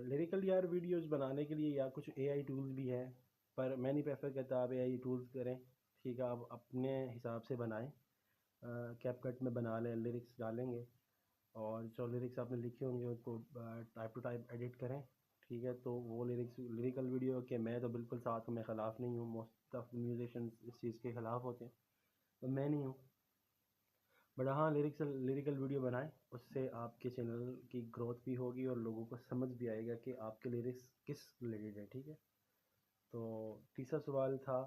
लिरिकल यार वीडियोस बनाने के लिए या कुछ एआई टूल्स भी हैं, पर मैं नहीं प्रेफर करता आप एआई टूल्स करें। ठीक है, आप अपने हिसाब से बनाएं, कैपकट में बना लें, लिरिक्स डालेंगे और जो लिरिक्स आपने लिखे होंगे उनको टाइप टू टाइप एडिट करें। ठीक है, तो वो लिरिकल वीडियो के मैं तो बिल्कुल साथ हूँ, मैं ख़िलाफ़ नहीं हूँ। मोस्ट ऑफ म्यूजिशियंस इस चीज़ के ख़िलाफ़ होते हैं, तो मैं नहीं हूँ। बट हाँ, लिरिकल वीडियो बनाएं, उससे आपके चैनल की ग्रोथ भी होगी और लोगों को समझ भी आएगा कि आपके लिरिक्स किस रिलेटेड है। ठीक है, तो तीसरा सवाल था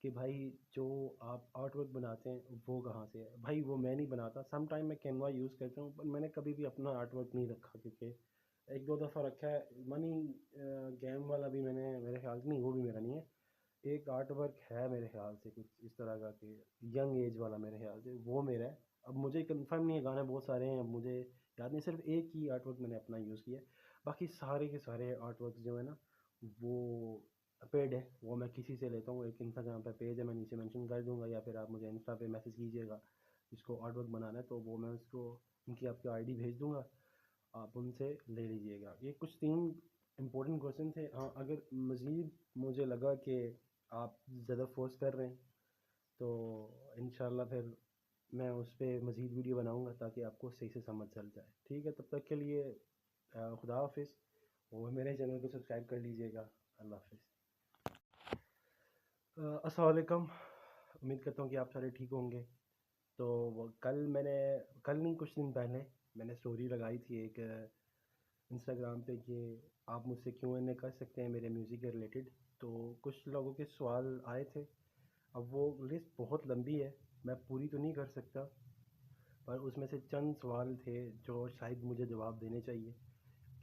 कि भाई जो आप आर्ट वर्क बनाते हैं वो कहाँ से है। भाई वो मैं नहीं बनाता, सम टाइम मैं कैनवा यूज़ करता हूँ, पर मैंने कभी भी अपना आर्ट वर्क नहीं रखा क्योंकि एक दो दफ़ा रखा है। मनी गेम वाला भी मैंने, मेरे ख्याल से नहीं, वो भी मेरा नहीं है। एक आर्ट वर्क है मेरे ख्याल से कुछ इस तरह का कि यंग एज वाला, मेरे ख्याल से वो मेरा है। अब मुझे कंफर्म नहीं है, गाने बहुत सारे हैं, अब मुझे याद नहीं, सिर्फ एक ही आर्ट वर्क मैंने अपना यूज़ किया है। बाकी सारे के सारे आर्ट वर्क जो है ना वो पेड है, वो मैं किसी से लेता हूँ। एक इंस्टाग्राम पे पेज है, मैं नीचे मेंशन कर दूंगा, या फिर आप मुझे इंस्टा पे मैसेज कीजिएगा जिसको आर्ट वर्क बनाना है, तो वो मैं उसको उनकी आपकी आईडी भेज दूंगा, आप उनसे ले लीजिएगा। ये कुछ 3 इम्पोर्टेंट क्वेश्चन थे। हाँ, अगर मज़ीद मुझे लगा कि आप ज़्यादा फोर्स कर रहे हैं तो इंशाल्लाह फिर मैं उस पर मज़ीद वीडियो बनाऊंगा ताकि आपको सही से समझ चल जाए। ठीक है, तब तक के लिए खुदा हाफिज़ और मेरे चैनल को सब्सक्राइब कर लीजिएगा। अल्लाह हाफिज़। अस्सलाम वालेकुम, उम्मीद करता हूँ कि आप सारे ठीक होंगे। तो कल नहीं, कुछ दिन पहले मैंने स्टोरी लगाई थी एक इंस्टाग्राम पे कि आप मुझसे Q&A कर सकते हैं मेरे म्यूज़िक के रिलेटेड। तो कुछ लोगों के सवाल आए थे। अब वो लिस्ट बहुत लंबी है, मैं पूरी तो नहीं कर सकता, पर उसमें से चंद सवाल थे जो शायद मुझे जवाब देने चाहिए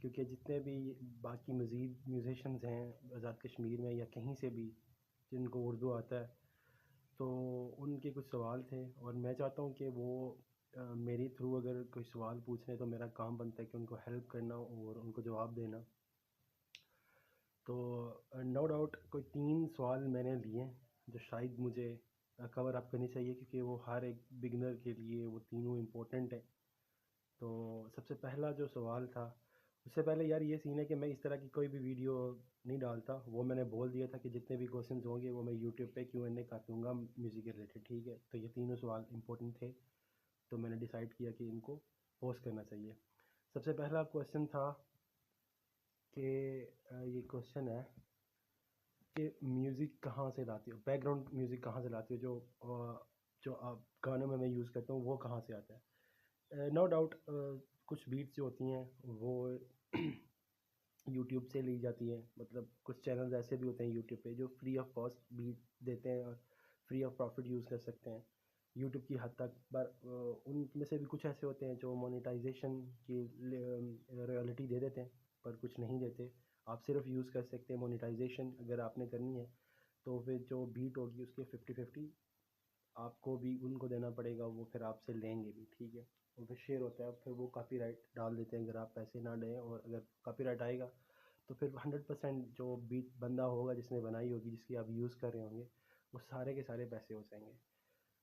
क्योंकि जितने भी बाकी मज़ीद म्यूजिशंस हैं आज़ाद कश्मीर में या कहीं से भी जिनको उर्दू आता है, तो उनके कुछ सवाल थे और मैं चाहता हूँ कि वो मेरे थ्रू अगर कोई सवाल पूछ रहे तो मेरा काम बनता है कि उनको हेल्प करना और उनको जवाब देना। तो नो डाउट कोई 3 सवाल मैंने लिए हैं जो शायद मुझे कवर अप करनी चाहिए क्योंकि वो हर एक बिगनर के लिए वो तीनों इम्पोर्टेंट है। तो सबसे पहला जो सवाल था, उससे पहले यार ये सीन है कि मैं इस तरह की कोई भी वीडियो नहीं डालता, वो मैंने बोल दिया था कि जितने भी क्वेश्चन होंगे वो मैं यूट्यूब पे Q&A कर दूँगा म्यूज़िक के रिलेटेड। ठीक है, तो ये तीनों सवाल इम्पोर्टेंट थे तो मैंने डिसाइड किया कि इनको पोस्ट करना चाहिए। सबसे पहला क्वेश्चन था कि ये क्वेश्चन है कि म्यूज़िक कहाँ से लाती हो, बैकग्राउंड म्यूज़िक कहाँ से लाती हो, जो आप गानों में मैं यूज़ करता हूँ वो कहाँ से आता है। नो डाउट कुछ बीट्स जो होती हैं वो यूट्यूब से ली जाती है। मतलब कुछ चैनल्स ऐसे भी होते हैं यूट्यूब पे जो फ्री ऑफ कॉस्ट बीट देते हैं और फ्री ऑफ प्रॉफिट यूज़ कर सकते हैं यूट्यूब की हद तक। पर उनमें से भी कुछ ऐसे होते हैं जो मोनेटाइजेशन की रॉयल्टी दे देते हैं, पर कुछ नहीं देते। आप सिर्फ यूज़ कर सकते हैं। मोनेटाइजेशन अगर आपने करनी है तो फिर जो बीट होगी उसके 50-50 आपको भी उनको देना पड़ेगा, वो फिर आपसे लेंगे भी। ठीक है, वो फिर शेयर होता है, फिर वो कॉपीराइट डाल देते हैं अगर आप पैसे ना दें, और अगर कॉपीराइट आएगा तो फिर 100% जो बीट बंदा होगा जिसने बनाई होगी, जिसकी आप यूज़ कर रहे होंगे, वो सारे के सारे पैसे हो जाएंगे।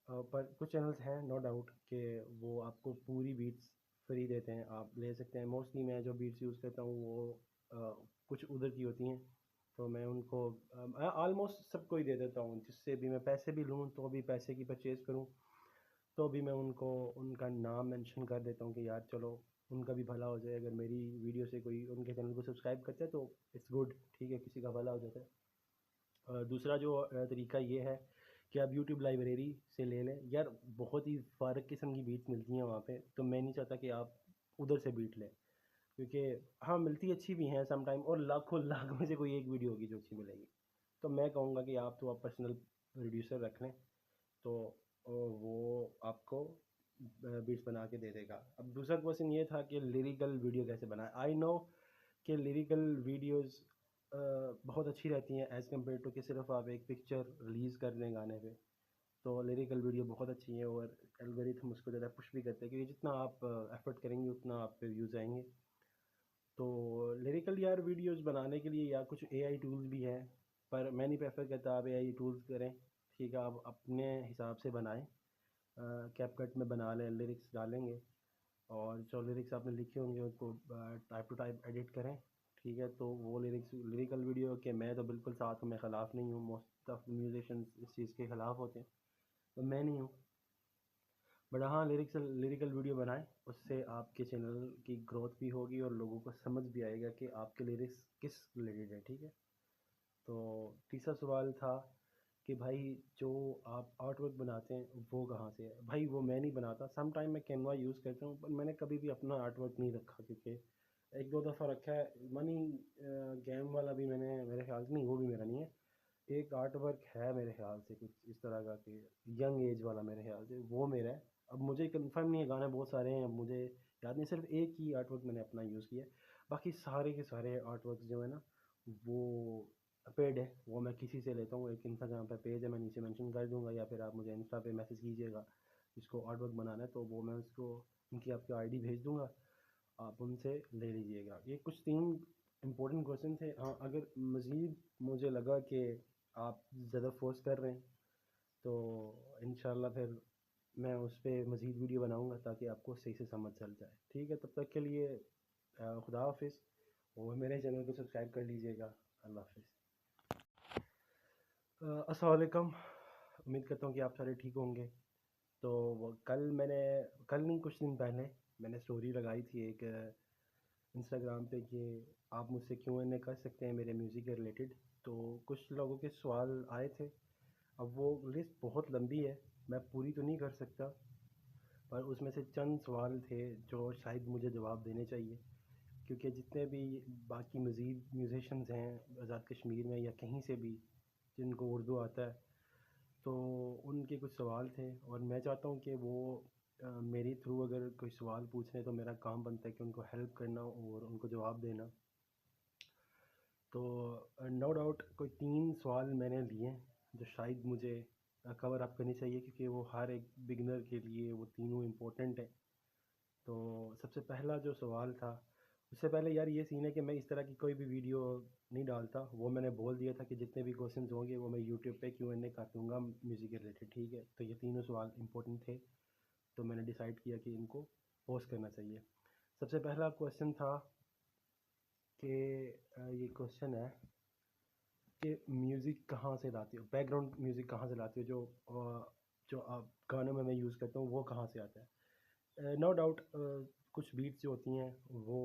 पर कुछ चैनल्स हैं नो डाउट कि वो आपको पूरी बीट्स फ्री देते हैं, आप ले सकते हैं। मोस्टली मैं जो बीट्स यूज़ करता हूँ वो कुछ उधर की होती हैं, तो मैं उनको आलमोस्ट सबको ही दे देता हूँ। जिससे भी मैं पैसे भी लूँ तो भी पैसे की परचेज़ करूँ तो भी मैं उनको उनका नाम मेंशन कर देता हूँ कि यार चलो उनका भी भला हो जाए। अगर मेरी वीडियो से कोई उनके चैनल को सब्सक्राइब करता है तो इट्स गुड, ठीक है, किसी का भला हो जाता है। दूसरा जो तरीका ये है कि आप यूट्यूब लाइब्रेरी से ले लें। यार बहुत ही फ़ारक किस्म की बीट्स मिलती हैं वहाँ पे, तो मैं नहीं चाहता कि आप उधर से बीट लें क्योंकि हाँ मिलती अच्छी भी हैं सम टाइम, और लाखों लाख में से कोई एक वीडियो होगी जो अच्छी मिलेगी। तो मैं कहूँगा कि आप तो आप पर्सनल प्रोड्यूसर रख लें तो वो आपको बीट्स बना के दे देगा। अब दूसरा क्वेश्चन ये था कि लिरिकल वीडियो कैसे बनाएं। आई नो कि लिरिकल वीडियोस बहुत अच्छी रहती हैं एज़ कम्पेयर टू कि सिर्फ आप एक पिक्चर रिलीज़ कर दें गाने पे। तो लिरिकल वीडियो बहुत अच्छी है और एल्गोरिथम उसको ज़्यादा पुश भी करते हैं क्योंकि जितना आप एफर्ट करेंगे उतना आप पे व्यूज़ आएंगे। तो लिरिकल यार वीडियोस बनाने के लिए या कुछ एआई टूल्स भी हैं, पर मैं नहीं प्रेफर करता आप एआई टूल्स करें। ठीक है, आप अपने हिसाब से बनाएं, कैपकट में बना लें, लिरिक्स डालेंगे और जो लिरिक्स आपने लिखे होंगे उनको टाइप टू टाइप एडिट करें। ठीक है, तो वो लिरिकल वीडियो के मैं तो बिल्कुल साथ हूँ, मैं ख़िलाफ़ नहीं हूँ। मोस्ट ऑफ म्यूजिशियंस इस चीज़ के ख़िलाफ़ होते हैं, तो मैं नहीं हूँ। बट हाँ, लिरिकल वीडियो बनाएं, उससे आपके चैनल की ग्रोथ भी होगी और लोगों को समझ भी आएगा कि आपके लिरिक्स किस रिलेटेड है। ठीक है, तो तीसरा सवाल था कि भाई जो आप आर्ट वर्क बनाते हैं वो कहाँ से है। भाई वो मैं नहीं बनाता, सम टाइम मैं कैनवा यूज़ करता हूँ, पर मैंने कभी भी अपना आर्ट वर्क नहीं रखा, क्योंकि एक दो दफ़ा रखा है। मनी गेम वाला भी मैंने, मेरे ख्याल से नहीं, वो भी मेरा नहीं है। एक आर्ट वर्क है मेरे ख्याल से कुछ इस तरह का कि यंग एज वाला, मेरे ख्याल से वो मेरा है। अब मुझे कंफर्म नहीं है, गाने बहुत सारे हैं, अब मुझे याद नहीं, सिर्फ एक ही आर्ट वर्क मैंने अपना यूज़ किया है। बाकी सारे के सारे आर्ट वर्क जो है ना वो पेड है, वो मैं किसी से लेता हूँ। एक इंस्टाग्राम पे पेज है, मैं नीचे मेंशन कर दूंगा, या फिर आप मुझे इंस्टा पे मैसेज कीजिएगा जिसको आर्ट वर्क बनाना है, तो वो मैं उसको उनकी आपकी आईडी भेज दूंगा, आप उनसे ले लीजिएगा। ये कुछ 3 इम्पोर्टेंट क्वेश्चन थे। हाँ, अगर मज़ीद मुझे लगा कि आप ज़्यादा फोर्स कर रहे हैं तो इंशाल्लाह फिर मैं उस पर मज़ीद वीडियो बनाऊंगा ताकि आपको सही से समझ चल जाए। ठीक है, तब तक के लिए खुदा हाफिज़, और मेरे चैनल को सब्सक्राइब कर लीजिएगा। अल्लाह हाफिज़। अस्सलाम वालेकुम, उम्मीद करता हूँ कि आप सारे ठीक होंगे। तो कल नहीं, कुछ दिन पहले मैंने स्टोरी लगाई थी एक इंस्टाग्राम पे कि आप मुझसे Q&A कर सकते हैं मेरे म्यूज़िक के रिलेटेड। तो कुछ लोगों के सवाल आए थे। अब वो लिस्ट बहुत लंबी है, मैं पूरी तो नहीं कर सकता, पर उसमें से चंद सवाल थे जो शायद मुझे जवाब देने चाहिए, क्योंकि जितने भी बाकी मज़ीद म्यूजिशंस हैं आज़ाद कश्मीर में या कहीं से भी जिनको उर्दू आता है, तो उनके कुछ सवाल थे और मैं चाहता हूँ कि वो मेरे थ्रू अगर कोई सवाल पूछ रहे तो मेरा काम बनता है कि उनको हेल्प करना और उनको जवाब देना। तो नो डाउट कोई 3 सवाल मैंने लिए हैं जो शायद मुझे कवर अप करनी चाहिए, क्योंकि वो हर एक बिगिनर के लिए वो तीनों इम्पोर्टेंट है। तो सबसे पहला जो सवाल था, उससे पहले यार ये सीन है कि मैं इस तरह की कोई भी वीडियो नहीं डालता, वो मैंने बोल दिया था कि जितने भी क्वेश्चंस होंगे वो मैं यूट्यूब पे Q&A कर दूँगा म्यूज़िक के रिलेटेड। ठीक है, तो ये तीनों सवाल इम्पोर्टेंट थे, तो मैंने डिसाइड किया कि इनको पोस्ट करना चाहिए। सबसे पहला क्वेश्चन था कि ये क्वेश्चन है कि म्यूज़िक कहाँ से लाते हो, बैकग्राउंड म्यूज़िक कहाँ से लाते हो, जो आप गानों में मैं यूज़ करता हूँ वो कहाँ से आता है। नो डाउट कुछ बीट्स जो होती हैं वो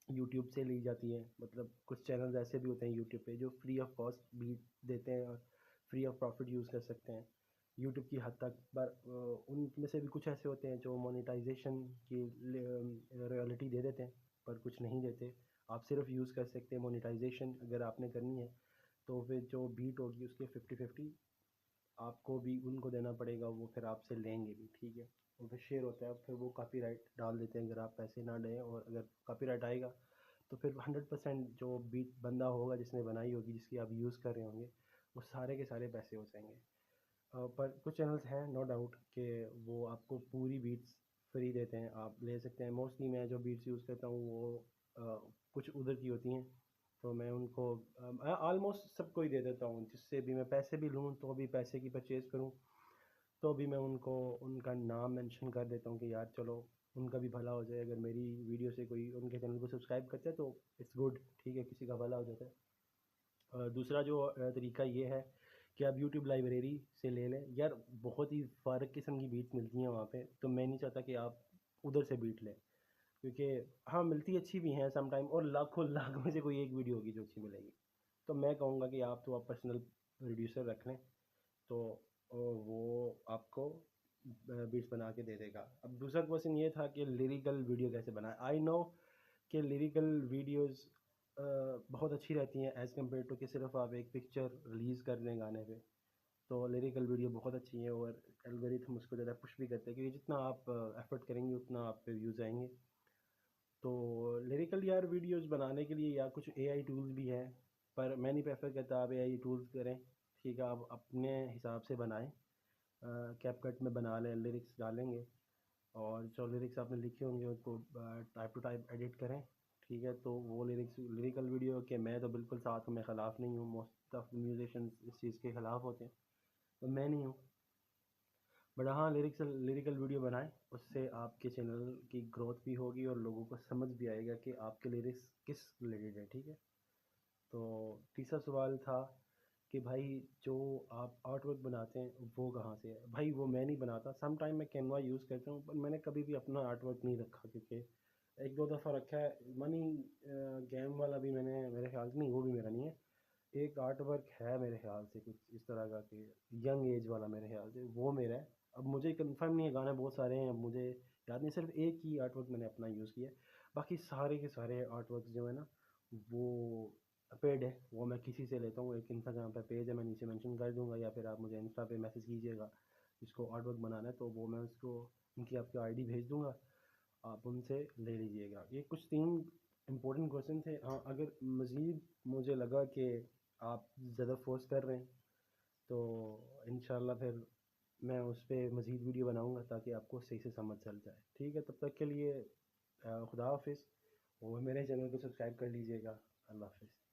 यूट्यूब से ली जाती हैं, मतलब कुछ चैनल्स ऐसे भी होते हैं यूट्यूब पे जो फ्री ऑफ कॉस्ट बीट देते हैं और फ्री ऑफ प्रॉफिट यूज़ कर सकते हैं यूट्यूब की हद तक। पर उनमें से भी कुछ ऐसे होते हैं जो मोनेटाइजेशन की रॉयल्टी दे देते हैं, पर कुछ नहीं देते। आप सिर्फ यूज़ कर सकते हैं। मोनेटाइजेशन अगर आपने करनी है तो फिर जो बीट होगी उसके 50-50 आपको भी उनको देना पड़ेगा, वो फिर आपसे लेंगे भी। ठीक है, और फिर शेयर होता है, फिर वो कॉपीराइट डाल देते हैं अगर आप पैसे ना दें, और अगर कॉपीराइट आएगा तो फिर 100% जो बीट बंदा होगा जिसने बनाई होगी, जिसकी आप यूज़ कर रहे होंगे, वो सारे के सारे पैसे हो जाएंगे। पर कुछ चैनल्स हैं नो डाउट कि वो आपको पूरी बीट्स फ्री देते हैं, आप ले सकते हैं। मोस्टली मैं जो बीट्स यूज़ करता हूँ वो कुछ उधर की होती हैं, तो मैं उनको आलमोस्ट सबको ही दे देता हूँ। जिससे भी मैं पैसे भी लूँ तो भी पैसे की परचेज़ करूँ तो भी मैं उनको उनका नाम मेंशन कर देता हूँ कि यार चलो उनका भी भला हो जाए। अगर मेरी वीडियो से कोई उनके चैनल को सब्सक्राइब करता है तो इट्स गुड, ठीक है, किसी का भला हो जाता है। दूसरा जो तरीका ये है कि आप यूट्यूब लाइब्रेरी से ले लें। यार बहुत ही फ़ारक किस्म की बीट मिलती हैं वहाँ पे, तो मैं नहीं चाहता कि आप उधर से बीट लें, क्योंकि हाँ मिलती अच्छी भी हैं सम टाइम, और लाखों लाख में से कोई एक वीडियो होगी जो अच्छी मिलेगी। तो मैं कहूँगा कि आप पर्सनल प्रोड्यूसर रख लें, तो वो आपको बीट्स बना के दे देगा। अब दूसरा क्वेश्चन ये था कि लिरिकल वीडियो कैसे बनाएं। आई नो कि लिरिकल वीडियोस बहुत अच्छी रहती हैं एज़ कम्पेयर टू कि सिर्फ आप एक पिक्चर रिलीज़ कर दें गाने पे। तो लिरिकल वीडियो बहुत अच्छी है और एल्गोरिथम उसको ज़्यादा पुश भी करते हैं, क्योंकि जितना आप एफर्ट करेंगे उतना आप पे व्यूज़ आएंगे। तो लिरिकल यार वीडियोस बनाने के लिए या कुछ AI टूल्स भी हैं, पर मैं नहीं प्रेफर करता आप AI टूल्स करें। ठीक है, आप अपने हिसाब से बनाएं, कैपकट में बना लें, लिरिक्स डालेंगे और जो लिरिक्स आपने लिखे होंगे उनको टाइप टू टाइप एडिट करें। ठीक है, तो वो लिरिकल वीडियो के मैं तो बिल्कुल साथ में ख़िलाफ़ नहीं हूँ। मोस्ट ऑफ म्यूजिशियंस इस चीज़ के ख़िलाफ़ होते हैं, तो मैं नहीं हूँ। बट हाँ, लिरिकल वीडियो बनाएं, उससे आपके चैनल की ग्रोथ भी होगी और लोगों को समझ भी आएगा कि आपके लिरिक्स किस रिलेटेड है। ठीक है, तो तीसरा सवाल था कि भाई जो आप आर्ट वर्क बनाते हैं वो कहाँ से है। भाई वो मैं नहीं बनाता, सम टाइम मैं कैनवा यूज़ करता हूँ, पर मैंने कभी भी अपना आर्ट वर्क नहीं रखा, क्योंकि एक दो दफ़ा रखा है। मनी गेम वाला भी मैंने, मेरे ख्याल से नहीं, वो भी मेरा नहीं है। एक आर्ट वर्क है मेरे ख्याल से कुछ इस तरह का कि यंग एज वाला, मेरे ख्याल से वो मेरा है। अब मुझे कंफर्म नहीं है, गाने बहुत सारे हैं, अब मुझे याद नहीं, सिर्फ एक ही आर्ट वर्क मैंने अपना यूज़ किया है। बाकी सारे के सारे आर्ट वर्क जो है ना, वो पेड है, वो मैं किसी से लेता हूँ। एक इंस्टाग्राम पे पेज है, मैं नीचे मेंशन कर दूंगा, या फिर आप मुझे इंस्टा पे मैसेज कीजिएगा जिसको आर्ट वर्क बनाना है, तो वो मैं उसको उनकी आपकी आईडी भेज दूंगा, आप उनसे ले लीजिएगा। ये कुछ 3 इम्पोर्टेंट क्वेश्चन थे। हाँ, अगर मज़ीद मुझे लगा कि आप ज़्यादा फोर्स कर रहे हैं तो इंशाल्लाह फिर मैं उस पर मज़ीद वीडियो बनाऊंगा ताकि आपको सही से समझ चल जाए। ठीक है, तब तक के लिए खुदा हाफिज़, और मेरे चैनल को सब्सक्राइब कर लीजिएगा। अल्लाह हाफिज़।